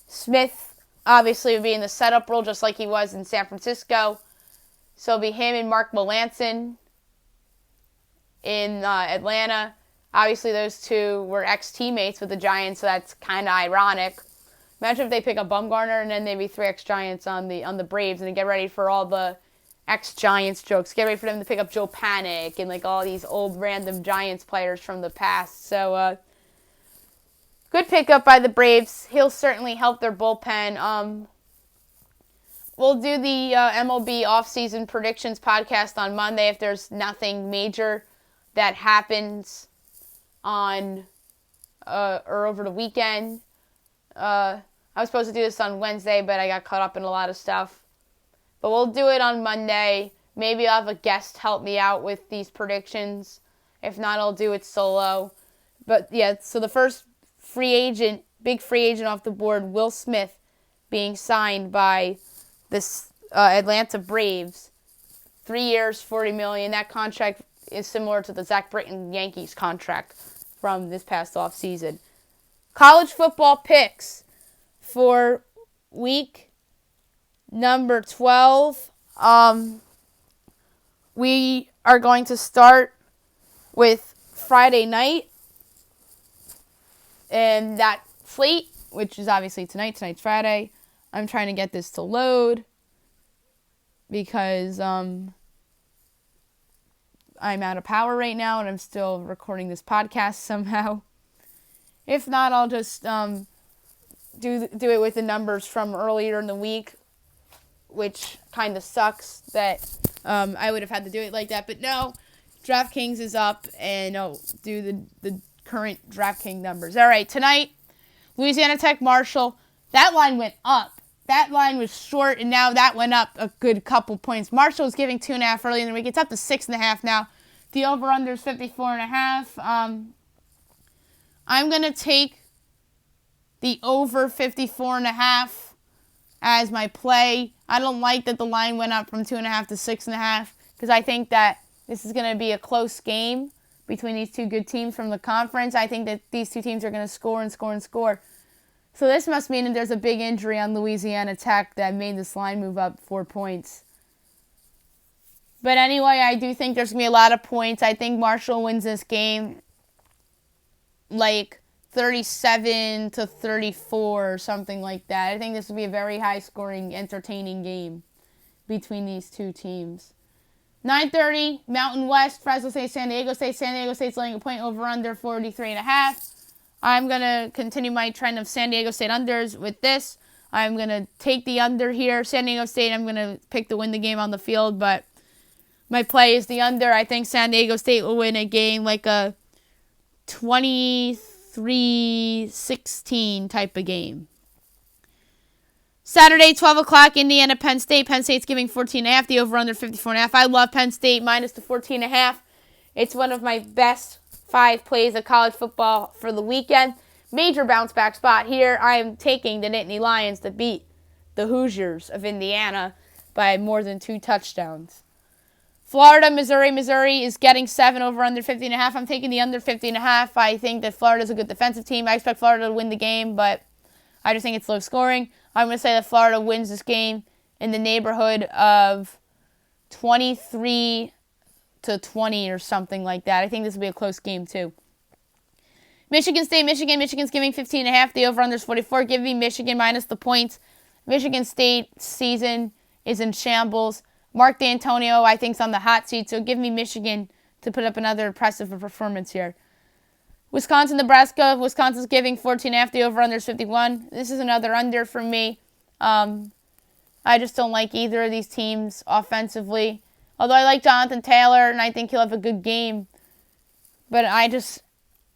Smith, obviously, would be in the setup role just like he was in San Francisco. So it'll be him and Mark Melancon in Atlanta. Obviously, those two were ex-teammates with the Giants, so that's kind of ironic. Imagine if they pick up Bumgarner and then maybe 3 ex-Giants on the Braves, and get ready for all the ex-Giants jokes. Get ready for them to pick up Joe Panic and like all these old random Giants players from the past. So good pickup by the Braves. He'll certainly help their bullpen. We'll do the MLB offseason predictions podcast on Monday if there's nothing major that happens on or over the weekend. I was supposed to do this on Wednesday, but I got caught up in a lot of stuff. But we'll do it on Monday. Maybe I'll have a guest help me out with these predictions. If not, I'll do it solo. But yeah, so the first big free agent off the board, Will Smith, being signed by this Atlanta Braves. 3 years, $40 million. That contract is similar to the Zach Britton Yankees contract from this past offseason. College football picks for week number 12. We are going to start with Friday night. And that slate, which is obviously tonight. Tonight's Friday. I'm trying to get this to load because I'm out of power right now and I'm still recording this podcast somehow. If not, I'll just do it with the numbers from earlier in the week, which kind of sucks that I would have had to do it like that. But no, DraftKings is up, and I'll do the current DraftKings numbers. All right, tonight, Louisiana Tech, Marshall. That line went up. That line was short, and now that went up a good couple points. Marshall was giving 2.5 early in the week. It's up to 6.5 now. The over-under is 54.5. I'm going to take the over 54.5 as my play. I don't like that the line went up from 2.5 to 6.5 because I think that this is going to be a close game between these two good teams from the conference. I think that these two teams are going to score and score and score. So this must mean that there's a big injury on Louisiana Tech that made this line move up 4 points. But anyway, I do think there's going to be a lot of points. I think Marshall wins this game like 37-34 or something like that. I think this will be a very high-scoring, entertaining game between these two teams. 9:30, Mountain West, Fresno State, San Diego State. San Diego State's laying a point over under 43.5. I'm going to continue my trend of San Diego State unders with this. I'm going to take the under here. San Diego State, I'm going to pick to win the game on the field, but my play is the under. I think San Diego State will win a game like a 23-16 type of game. Saturday, 12 o'clock, Indiana, Penn State. Penn State's giving 14.5. The over-under 54.5. I love Penn State minus the 14.5. It's one of my best 5 plays of college football for the weekend. Major bounce back spot here. I am taking the Nittany Lions to beat the Hoosiers of Indiana by more than 2 touchdowns. Florida, Missouri. Missouri is getting 7 over under 50.5. I'm taking the under 50.5. I think that Florida's a good defensive team. I expect Florida to win the game, but I just think it's low scoring. I'm going to say that Florida wins this game in the neighborhood of 23-20 or something like that. I think this will be a close game too. Michigan State, Michigan. Michigan's giving 15.5. The over-under is 44. Give me Michigan minus the points. Michigan State's season is in shambles. Mark D'Antonio, I think, is on the hot seat, so give me Michigan to put up another impressive performance here. Wisconsin, Nebraska. Wisconsin's giving 14.5. The over-under is 51. This is another under for me. I just don't like either of these teams offensively. Although I like Jonathan Taylor, and I think he'll have a good game. But I just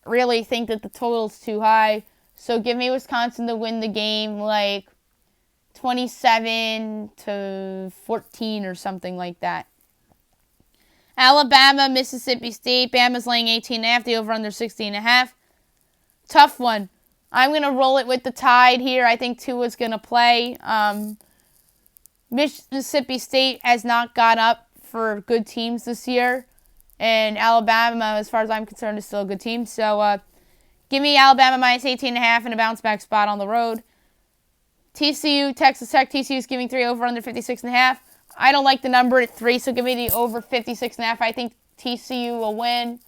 really think that the total's too high. So give me Wisconsin to win the game, like 27-14 or something like that. Alabama, Mississippi State. Bama's laying 18.5. The over-under 16.5. Tough one. I'm going to roll it with the Tide here. I think Tua's going to play. Mississippi State has not got up for good teams this year. And Alabama, as far as I'm concerned, is still a good team. So give me Alabama minus 18.5 and a bounce-back spot on the road. TCU, Texas Tech. TCU is giving 3 over under 56.5. I don't like the number at 3, so give me the over 56.5. I think TCU will win.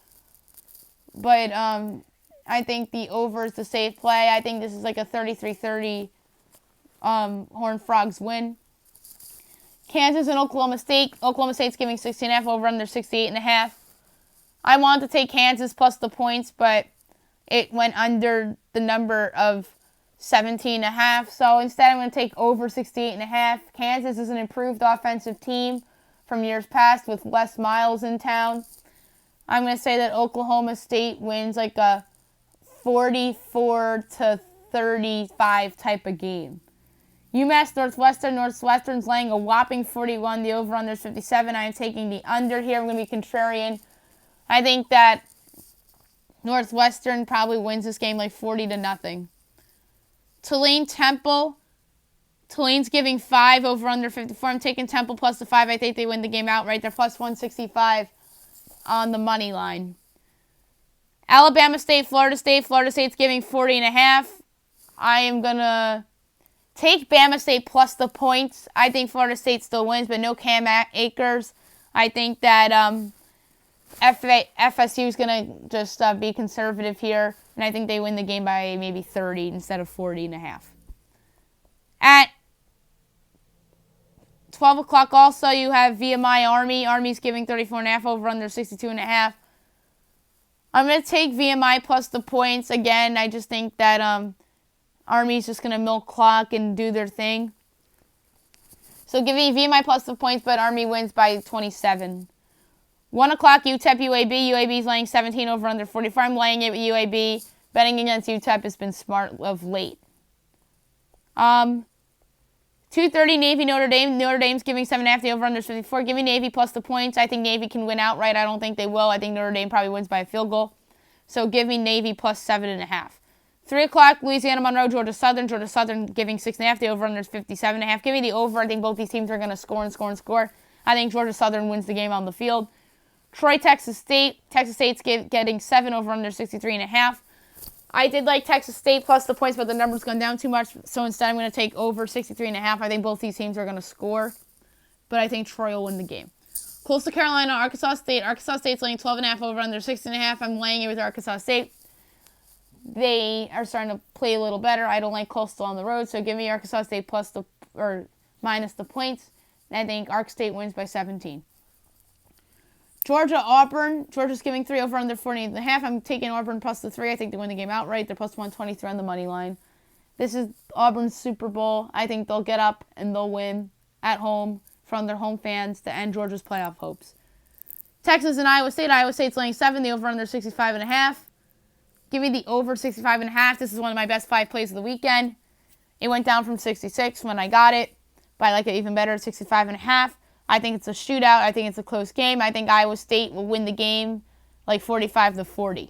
But I think the over is the safe play. I think this is like a 33-30 Horned Frogs win. Kansas and Oklahoma State. Oklahoma State's giving 16.5 over under 68.5. I wanted to take Kansas plus the points, but it went under the number of 17.5. So instead, I'm going to take over 68.5. Kansas is an improved offensive team from years past with Les Miles in town. I'm going to say that Oklahoma State wins like a 44-35 type of game. UMass Northwestern. Northwestern's laying a whopping 41. The over-under is 57. I am taking the under here. I'm going to be contrarian. I think that Northwestern probably wins this game like 40-0. Tulane, Temple. Tulane's giving 5 over under 54. I'm taking Temple plus the 5. I think they win the game outright. They're plus 165 on the money line. Alabama State, Florida State. Florida State's giving 40.5. I am going to take Bama State plus the points. I think Florida State still wins, but no Cam Akers. I think that FSU is going to just be conservative here, and I think they win the game by maybe 30 instead of 40.5. At 12 o'clock also, you have VMI Army. Army's giving 34.5 over under 62.5. I'm going to take VMI plus the points. Again, I just think that Army's just going to milk clock and do their thing. So give me VMI plus the points, but Army wins by 27. 1 o'clock, UTEP UAB. UAB's laying 17 over under 44. I'm laying it with UAB. Betting against UTEP has been smart of late. 2:30 Navy Notre Dame. Notre Dame's giving 7.5. The over under 54. Give me Navy plus the points. I think Navy can win outright. I don't think they will. I think Notre Dame probably wins by a field goal. So give me Navy plus 7.5. 3 o'clock, Louisiana Monroe, Georgia Southern. Georgia Southern giving 6.5. The over under is 57.5. Give me the over. I think both these teams are going to score and score and score. I think Georgia Southern wins the game on the field. Troy, Texas State. Texas State's getting 7 over under 63.5. I did like Texas State plus the points, but the number's gone down too much. So instead, I'm going to take over 63.5. I think both these teams are going to score, but I think Troy will win the game. Coastal Carolina, Arkansas State. Arkansas State's laying 12.5 over under 16.5. I'm laying it with Arkansas State. They are starting to play a little better. I don't like Coastal on the road, so give me Arkansas State plus the or minus the points. And I think Ark State wins by 17. Georgia, Auburn. Georgia's giving 3 over under 48.5. I'm taking Auburn plus the 3. I think they win the game outright. They're plus 123 on the money line. This is Auburn's Super Bowl. I think they'll get up and they'll win at home from their home fans to end Georgia's playoff hopes. Texas and Iowa State. Iowa State's laying 7. The over under 65.5. Give me the over 65.5. This is one of my best 5 plays of the weekend. It went down from 66 when I got it, but I like it even better at 65.5. I think it's a shootout. I think it's a close game. I think Iowa State will win the game like 45-40.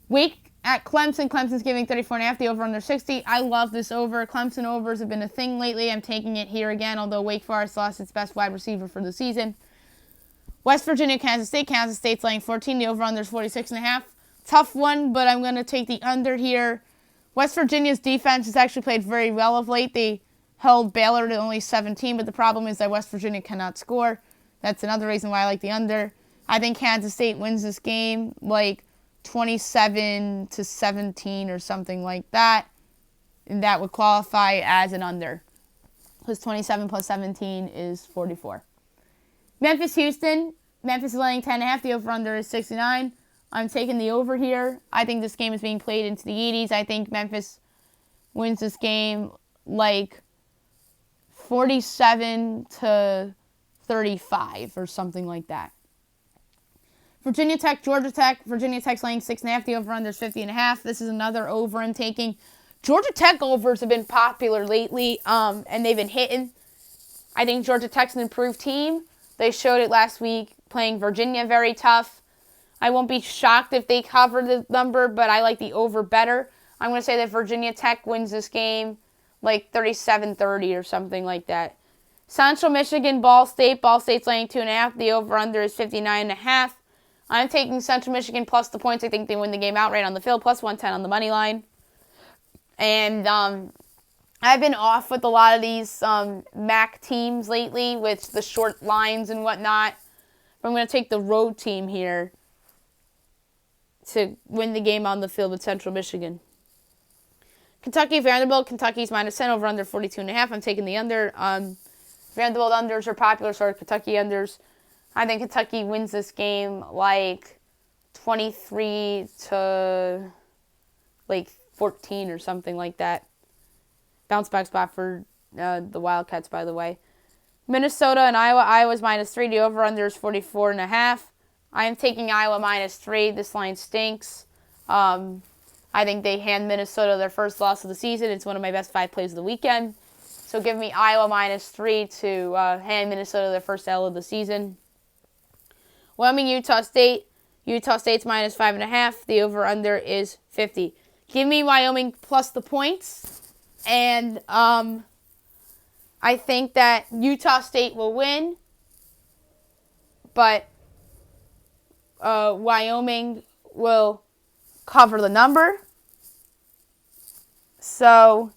Week at Clemson. Clemson's giving 34.5. The over under 60. I love this over. Clemson overs have been a thing lately. I'm taking it here again, although Wake Forest lost its best wide receiver for the season. West Virginia, Kansas State. Kansas State's laying 14. The over under is 46.5. Tough one, but I'm going to take the under here. West Virginia's defense has actually played very well of late. They held Baylor to only 17, but the problem is that West Virginia cannot score. That's another reason why I like the under. I think Kansas State wins this game like 27-17 or something like that. that would qualify as an under. Because 27 plus 17 is 44. Memphis, Houston. Memphis is laying 10.5. The over-under is 69. I'm taking the over here. I think this game is being played into the 80s. I think Memphis wins this game like 47 to 35 or something like that. Virginia Tech, Georgia Tech. Virginia Tech's laying 6.5. The over-under is 50.5. This is another over I'm taking. Georgia Tech overs have been popular lately, and they've been hitting. I think Georgia Tech's an improved team. They showed it last week, playing Virginia very tough. I won't be shocked if they cover the number, but I like the over better. I'm going to say that Virginia Tech wins this game like 37-30 or something like that. Central Michigan, Ball State. Ball State's laying 2.5. The over-under is 59.5. I'm taking Central Michigan plus the points. I think they win the game outright on the field, plus 110 on the money line. And I've been off with a lot of these MAC teams lately with the short lines and whatnot. But I'm going to take the road team here to win the game on the field with Central Michigan. Kentucky, Vanderbilt. Kentucky's minus 10 over under 42.5. I'm taking the under. Vanderbilt unders are popular, so are Kentucky unders. I think Kentucky wins this game like 23 to like 14 or something like that. Bounce back spot for the Wildcats, by the way. Minnesota and Iowa. Iowa's minus 3. The over-under is 44.5. I am taking Iowa minus 3. This line stinks. I think they hand Minnesota their first loss of the season. It's one of my best 5 plays of the weekend. So give me Iowa minus 3 to hand Minnesota their first L of the season. Wyoming, Utah State. Utah State's minus 5.5. The over-under is 50. Give me Wyoming plus the points. And I think that Utah State will win. But Wyoming will cover the number. So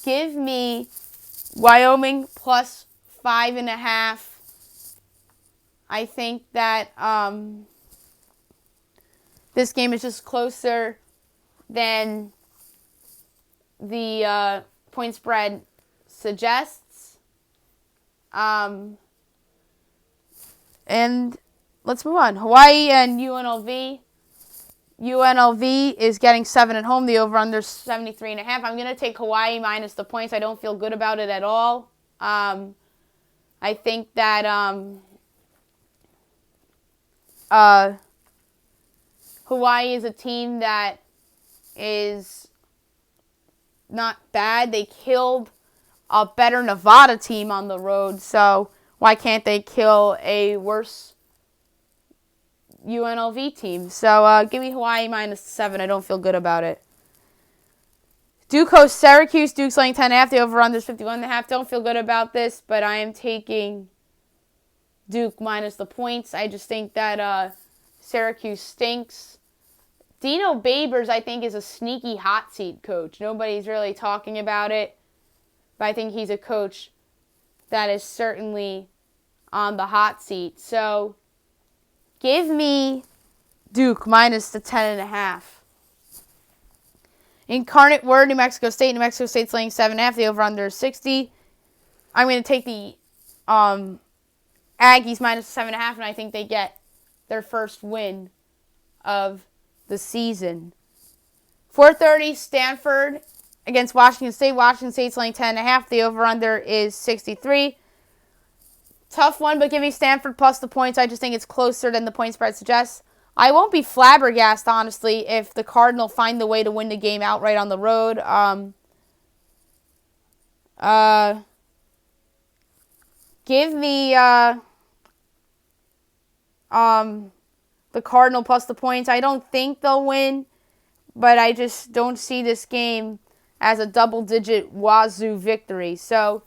give me Wyoming plus 5.5. I think that this game is just closer than the point spread suggests. And let's move on. Hawaii and UNLV. UNLV is getting 7 at home. The over-under is 73.5. I'm going to take Hawaii minus the points. I don't feel good about it at all. I think that Hawaii is a team that is not bad. They killed a better Nevada team on the road, so why can't they kill a worse UNLV team? So give me Hawaii minus 7. I don't feel good about it. Duke hosts Syracuse. Duke's laying 10.5. The over-under is 51.5. Don't feel good about this, but I am taking Duke minus the points. I just think that Syracuse stinks. Dino Babers, I think, is a sneaky hot seat coach. Nobody's really talking about it, but I think he's a coach that is certainly on the hot seat. So give me Duke minus the 10.5. Incarnate Word, New Mexico State. New Mexico State's laying 7.5. The over-under is 60. I'm going to take the Aggies minus 7.5, and I think they get their first win of the season. 4:30, Stanford against Washington State. Washington State's laying 10.5. The over-under is 63. Tough one, but give me Stanford plus the points. I just think it's closer than the point spread suggests. I won't be flabbergasted, honestly, if the Cardinals find the way to win the game outright on the road. Give me the Cardinal plus the points. I don't think they'll win, but I just don't see this game as a double-digit Wazoo victory. So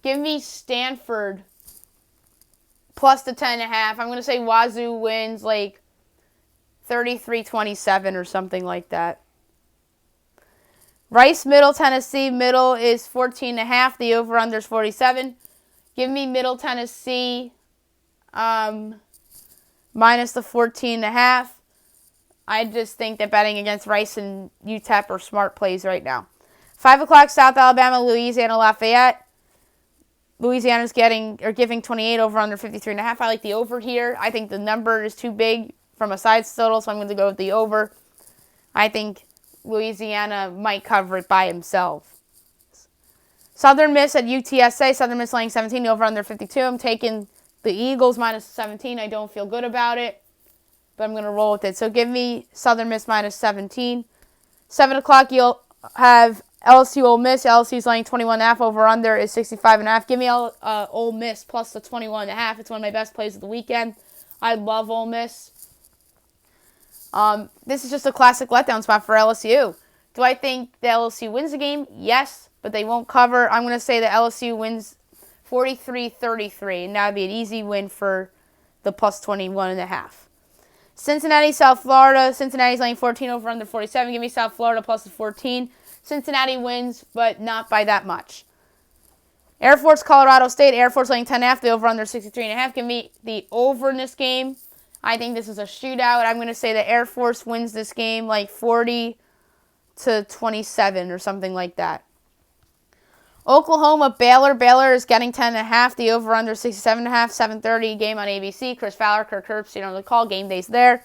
give me Stanford plus the 10.5. I'm going to say Wazoo wins like 33-27 or something like that. Rice, Middle Tennessee. Middle is 14.5. The over-under is 47. Give me Middle Tennessee minus the 14.5. I just think that betting against Rice and UTEP are smart plays right now. 5 o'clock, South Alabama, Louisiana, Lafayette. Louisiana's giving 28 over under 53.5. I like the over here. I think the number is too big from a sides total, so I'm going to go with the over. I think Louisiana might cover it by himself. Southern Miss at UTSA. Southern Miss laying 17 over under 52. I'm taking the Eagles minus 17. I don't feel good about it, but I'm going to roll with it. So give me Southern Miss minus 17. 7 o'clock, you'll have LSU Ole Miss. LSU's laying 21.5 over under is 65.5. Give me Ole Miss plus the 21.5. It's one of my best plays of the weekend. I love Ole Miss. This is just a classic letdown spot for LSU. Do I think the LSU wins the game? Yes, but they won't cover. I'm going to say that LSU wins 43-33, and that would be an easy win for the plus 21.5. Cincinnati, South Florida. Cincinnati's laying 14 over under 47. Give me South Florida plus the 14. Cincinnati wins, but not by that much. Air Force, Colorado State. Air Force laying 10.5. The over under 63.5. Give me the over in this game. I think this is a shootout. I'm going to say that Air Force wins this game like 40-27 or something like that. Oklahoma, Baylor. Baylor is getting 10.5. The over under 67.5. 7:30 game on ABC. Chris Fowler, Kirk Herbst, the call. Game day's there.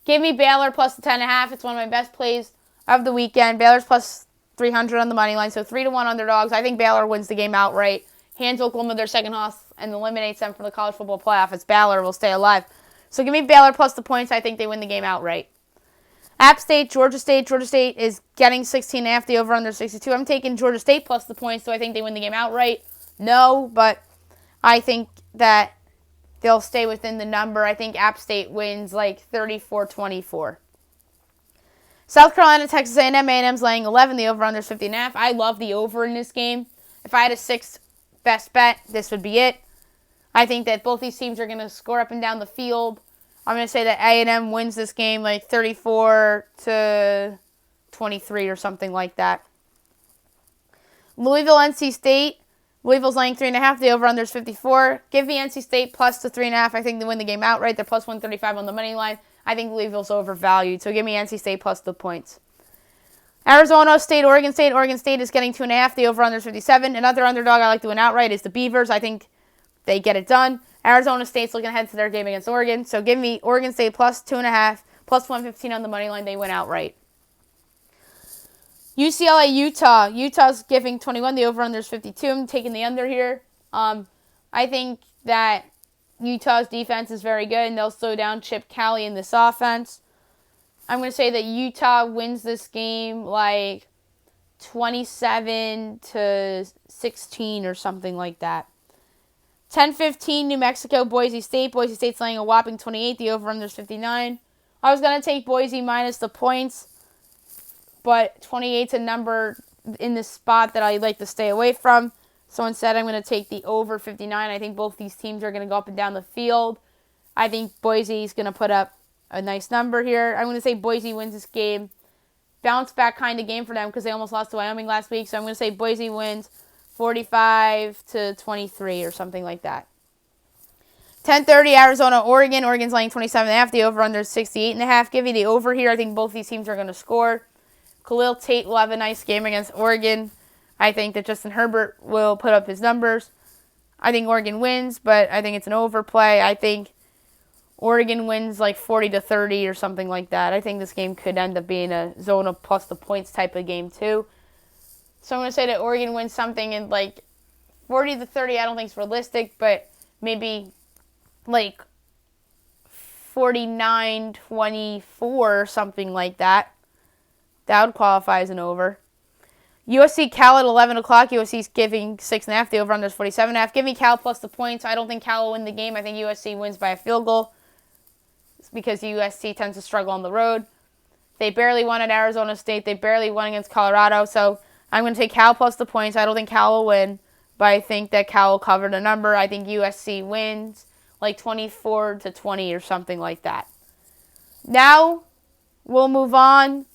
Give me Baylor plus the 10.5. It's one of my best plays of the weekend. Baylor's plus 300 on the money line, so 3-1 underdogs. I think Baylor wins the game outright. Hands Oklahoma their second loss and eliminates them from the college football playoff. It's Baylor will stay alive. So give me Baylor plus the points. I think they win the game outright. App State, Georgia State. Georgia State is getting 16.5. The over under 62. I'm taking Georgia State plus the points. Do I think they win the game outright? No, but I think that they'll stay within the number. I think App State wins like 34-24. South Carolina, Texas A&M. A&M's laying 11. The over under is 50.5. I love the over in this game. If I had a sixth best bet, this would be it. I think that both these teams are going to score up and down the field. I'm going to say that A&M wins this game like 34-23 or something like that. Louisville, NC State. Louisville's laying 3.5. The over-under is 54. Give me NC State plus the 3.5. I think they win the game outright. They're plus 135 on the money line. I think Louisville's overvalued. So give me NC State plus the points. Arizona State, Oregon State. Oregon State is getting 2.5. The over-under is 57. Another underdog I like to win outright is the Beavers. I think they get it done. Arizona State's looking ahead to their game against Oregon. So give me Oregon State plus 2.5, plus 115 on the money line. They win outright. UCLA, Utah. Utah's giving 21. The over-under is 52. I'm taking the under here. I think that Utah's defense is very good, and they'll slow down Chip Kelly in this offense. I'm going to say that Utah wins this game like 27-16 or something like that. 10-15, New Mexico, Boise State. Boise State's laying a whopping 28. The over-under is 59. I was going to take Boise minus the points, but 28's a number in this spot that I like to stay away from. So instead, I'm going to take the over 59. I think both these teams are going to go up and down the field. I think Boise's going to put up a nice number here. I'm going to say Boise wins this game. Bounce back kind of game for them because they almost lost to Wyoming last week. So I'm going to say Boise wins 45-23 or something like that. 10:30 Arizona, Oregon. Oregon's laying 27.5. The over-under is 68.5. Give me the over here. I think both these teams are going to score. Khalil Tate will have a nice game against Oregon. I think that Justin Herbert will put up his numbers. I think Oregon wins, but I think it's an overplay. I think Oregon wins like 40-30 or something like that. I think this game could end up being a zone of plus the points type of game too. So I'm going to say that Oregon wins something in like 40-30. I don't think it's realistic, but maybe like 49-24 or something like that. That would qualify as an over. USC Cal at 11 o'clock. USC's giving 6.5. The over-under is 47.5. Give me Cal plus the points. I don't think Cal will win the game. I think USC wins by a field goal because USC tends to struggle on the road. They barely won at Arizona State. They barely won against Colorado. So I'm going to take Cal plus the points. I don't think Cal will win, but I think that Cal will cover the number. I think USC wins like 24-20 or something like that. Now we'll move on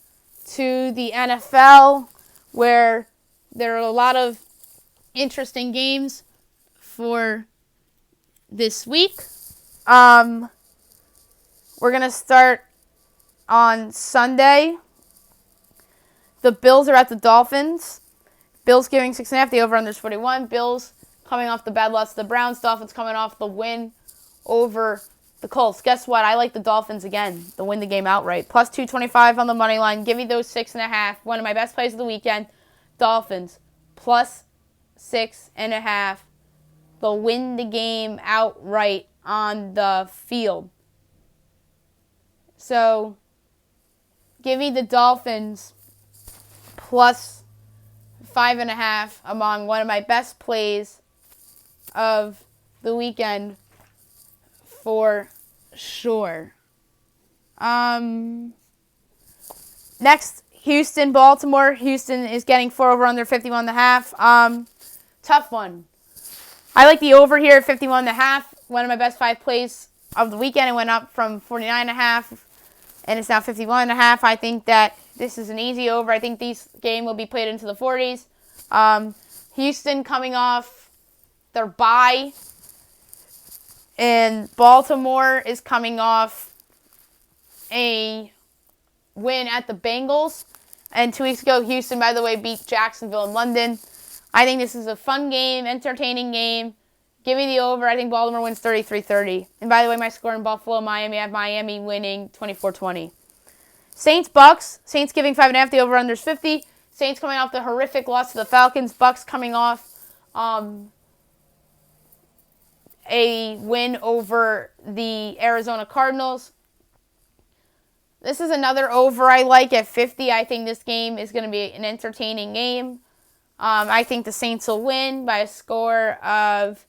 to the NFL, where there are a lot of interesting games for this week. We're going to start on Sunday. The Bills are at the Dolphins. Bills giving 6.5. The over-under is 41. Bills coming off the bad loss to the Browns. Dolphins coming off the win over the Colts. Guess what? I like the Dolphins again to win the game outright. Plus 225 on the money line. Give me those 6.5. One of my best plays of the weekend. Dolphins plus 6.5. They'll win the game outright on the field. So, give me the Dolphins plus 5.5 among one of my best plays of the weekend for sure. Next, Houston, Baltimore. Houston is getting 4 over under 51.5. Tough one. I like the over here at 51.5. One of my best 5 plays of the weekend. It went up from 49.5, and it's now 51.5. I think that this is an easy over. I think this game will be played into the 40s. Houston coming off their bye, and Baltimore is coming off a win at the Bengals. And 2 weeks ago, Houston, by the way, beat Jacksonville in London. I think this is a fun game, entertaining game. Give me the over. I think Baltimore wins 33-30. And by the way, my score in Buffalo, Miami, I have Miami winning 24-20. Saints, Bucks. Saints giving 5.5. The over-under is 50. Saints coming off the horrific loss to the Falcons. Bucks coming off a win over the Arizona Cardinals. This is another over I like at 50. I think this game is going to be an entertaining game. I think the Saints will win by a score of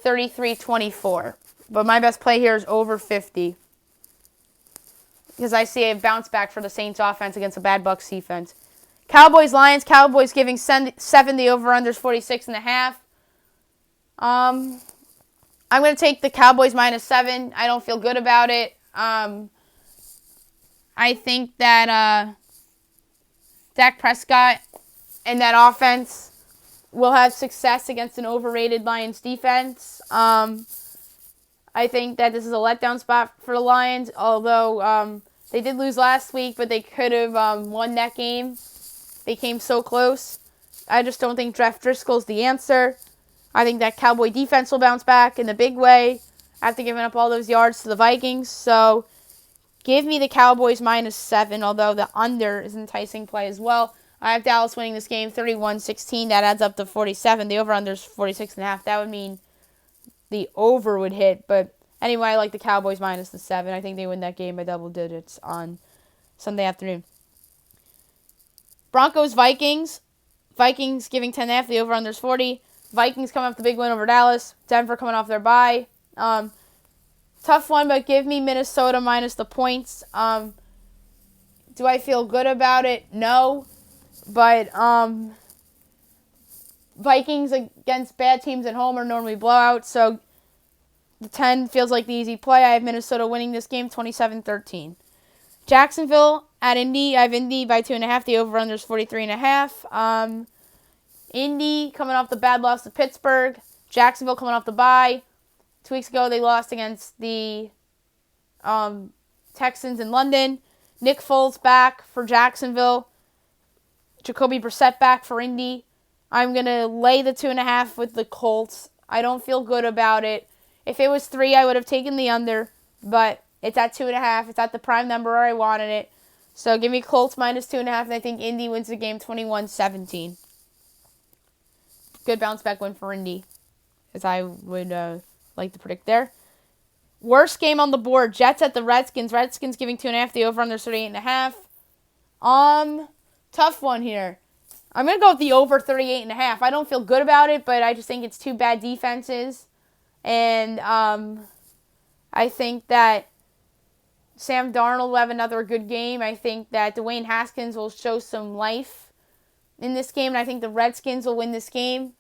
33-24. But my best play here is over 50. Because I see a bounce back for the Saints offense against a bad Bucks defense. Cowboys, Lions. Cowboys giving 7. The over-under is 46.5. I'm going to take the Cowboys minus 7. I don't feel good about it. I think that Dak Prescott and that offense will have success against an overrated Lions defense. I think that this is a letdown spot for the Lions, although they did lose last week, but they could have won that game. They came so close. I just don't think Jeff Driscoll's the answer. I think that Cowboy defense will bounce back in a big way after giving up all those yards to the Vikings. So give me the Cowboys minus 7, although the under is an enticing play as well. I have Dallas winning this game 31-16. That adds up to 47. The over-under is 46.5. That would mean the over would hit. But anyway, I like the Cowboys minus the 7. I think they win that game by double digits on Sunday afternoon. Broncos, Vikings. Vikings giving 10.5. The over-under is 40. Vikings coming off the big win over Dallas. Denver coming off their bye. Tough one, but give me Minnesota minus the points. Do I feel good about it? No. But Vikings against bad teams at home are normally blowouts, so the 10 feels like the easy play. I have Minnesota winning this game 27-13. Jacksonville at Indy. I have Indy by 2.5. The over-under is 43.5. Indy coming off the bad loss to Pittsburgh. Jacksonville coming off the bye. 2 weeks ago, they lost against the Texans in London. Nick Foles back for Jacksonville. Jacoby Brissett back for Indy. I'm going to lay the 2.5 with the Colts. I don't feel good about it. If it was 3, I would have taken the under, but it's at 2.5. It's at the prime number where I wanted it. So give me Colts minus 2.5, and I think Indy wins the game 21-17. Good bounce back win for Indy, as I would like to predict there. Worst game on the board, Jets at the Redskins. Redskins giving 2.5. The over-under 38.5. Tough one here. I'm going to go with the over 38.5. I don't feel good about it, but I just think it's two bad defenses. And I think that Sam Darnold will have another good game. I think that Dwayne Haskins will show some life in this game. And I think the Redskins will win this game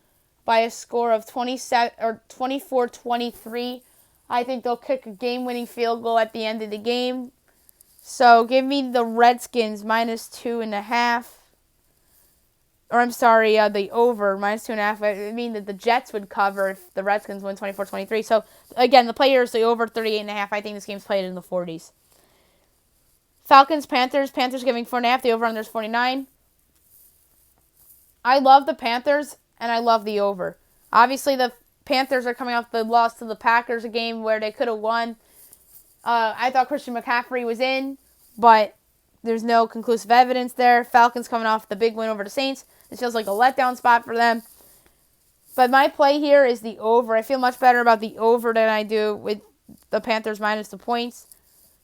by a score of 24-23. I think they'll kick a game-winning field goal at the end of the game. So give me the Redskins minus 2.5. Or I'm sorry, the over minus 2.5. I mean that the Jets would cover if the Redskins win 24-23. So again, the player is the over 38.5. I think this game's played in the 40s. Falcons, Panthers. Panthers giving 4.5. The over under is 49. I love the Panthers, and I love the over. Obviously, the Panthers are coming off the loss to the Packers, a game where they could have won. I thought Christian McCaffrey was in, but there's no conclusive evidence there. Falcons coming off the big win over the Saints. This feels like a letdown spot for them. But my play here is the over. I feel much better about the over than I do with the Panthers minus the points,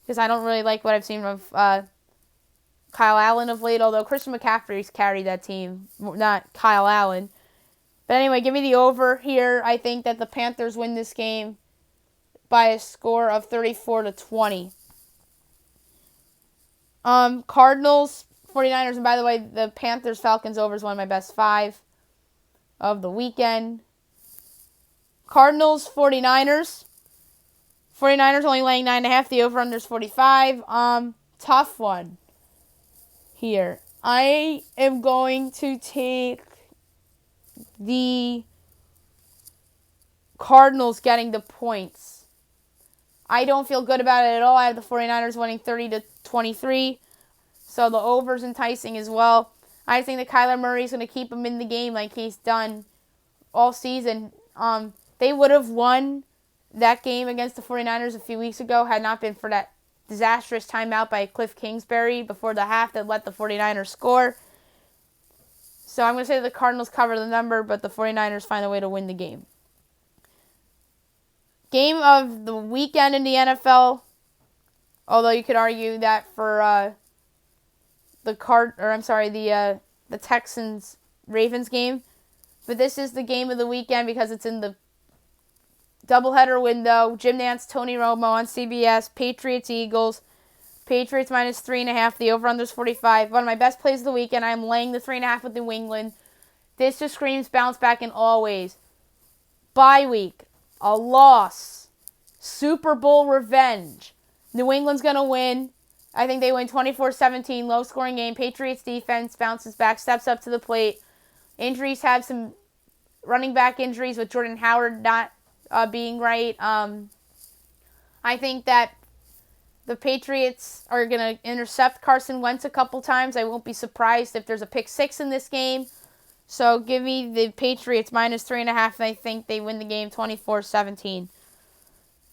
because I don't really like what I've seen of Kyle Allen of late, although Christian McCaffrey's carried that team, not Kyle Allen. But anyway, give me the over here. I think that the Panthers win this game by a score of 34-20. Cardinals, 49ers, and by the way, the Panthers-Falcons over is one of my best 5 of the weekend. Cardinals, 49ers. 49ers only laying 9.5. The over-under is 45. Tough one here. I am going to take the Cardinals getting the points. I don't feel good about it at all. I have the 49ers winning 30-23. So the over's enticing as well. I think that Kyler Murray is going to keep him in the game like he's done all season. They would have won that game against the 49ers a few weeks ago had not been for that disastrous timeout by Cliff Kingsbury before the half that let the 49ers score. So I'm going to say the Cardinals cover the number, but the 49ers find a way to win the game. Game of the weekend in the NFL, although you could argue that for the Texans-Ravens game. But this is the game of the weekend because it's in the doubleheader window. Jim Nantz, Tony Romo on CBS. Patriots-Eagles. Patriots minus 3.5. The over-under is 45. One of my best plays of the weekend. I'm laying the 3.5 with New England. This just screams bounce back in all ways. Bye week. A loss. Super Bowl revenge. New England's going to win. I think they win 24-17. Low-scoring game. Patriots defense bounces back, steps up to the plate. Injuries have some running back injuries with Jordan Howard not being right. I think that the Patriots are going to intercept Carson Wentz a couple times. I won't be surprised if there's a pick 6 in this game. So give me the Patriots minus 3.5, and I think they win the game 24-17.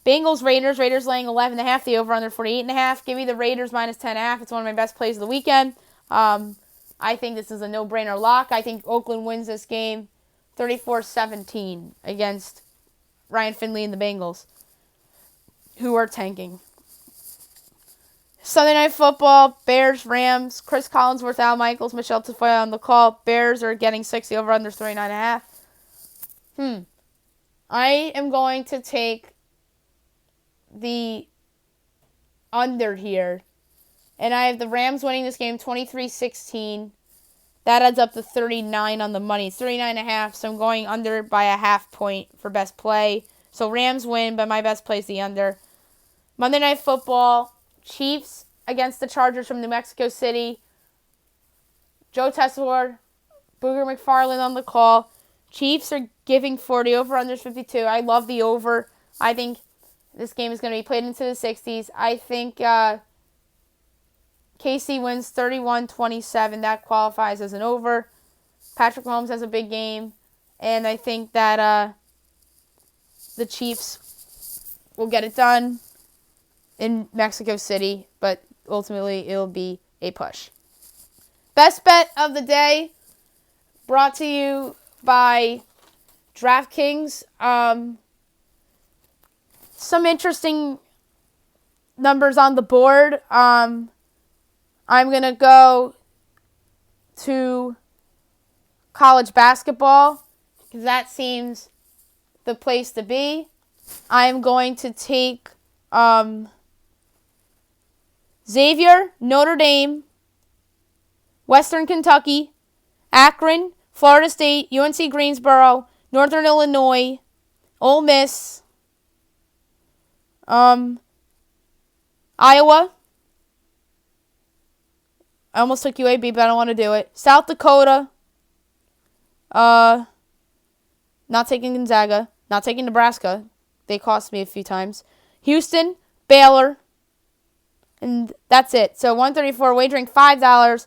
Bengals, Raiders. Raiders laying 11.5. The over under 48.5. Give me the Raiders minus 10.5. It's one of my best plays of the weekend. I think this is a no-brainer lock. I think Oakland wins this game 34-17 against Ryan Finley and the Bengals, who are tanking. Sunday Night Football, Bears, Rams, Chris Collinsworth, Al Michaels, Michelle Tafoya on the call. Bears are getting 6. The over-under is 39.5. I am going to take the under here. And I have the Rams winning this game 23-16. That adds up to 39 on the money. It's 39.5, so I'm going under by a half point for best play. So Rams win, but my best play is the under. Monday Night Football, Chiefs against the Chargers from New Mexico City. Joe Tessellor, Booger McFarland on the call. Chiefs are giving 40, over-under 52. I love the over. I think this game is going to be played into the 60s. I think KC wins 31-27. That qualifies as an over. Patrick Mahomes has a big game. And I think that the Chiefs will get it done in Mexico City. But ultimately, it'll be a push. Best bet of the day brought to you by DraftKings. Some interesting numbers on the board. I'm going to go to college basketball because that seems the place to be. I'm going to take Xavier, Notre Dame, Western Kentucky, Akron, Florida State, UNC Greensboro, Northern Illinois, Ole Miss, Iowa. I almost took UAB, but I don't want to do it. South Dakota. Not taking Gonzaga. Not taking Nebraska. They cost me a few times. Houston, Baylor. And that's it. So $134, wagering $5.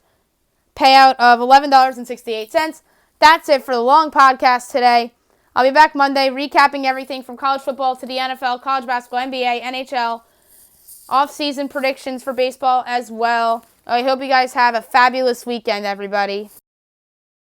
Payout of $11.68. that's it for the long podcast today. I'll be back Monday recapping everything from college football to the NFL, college basketball, NBA, NHL, off-season predictions for baseball as well. I hope you guys have a fabulous weekend, everybody.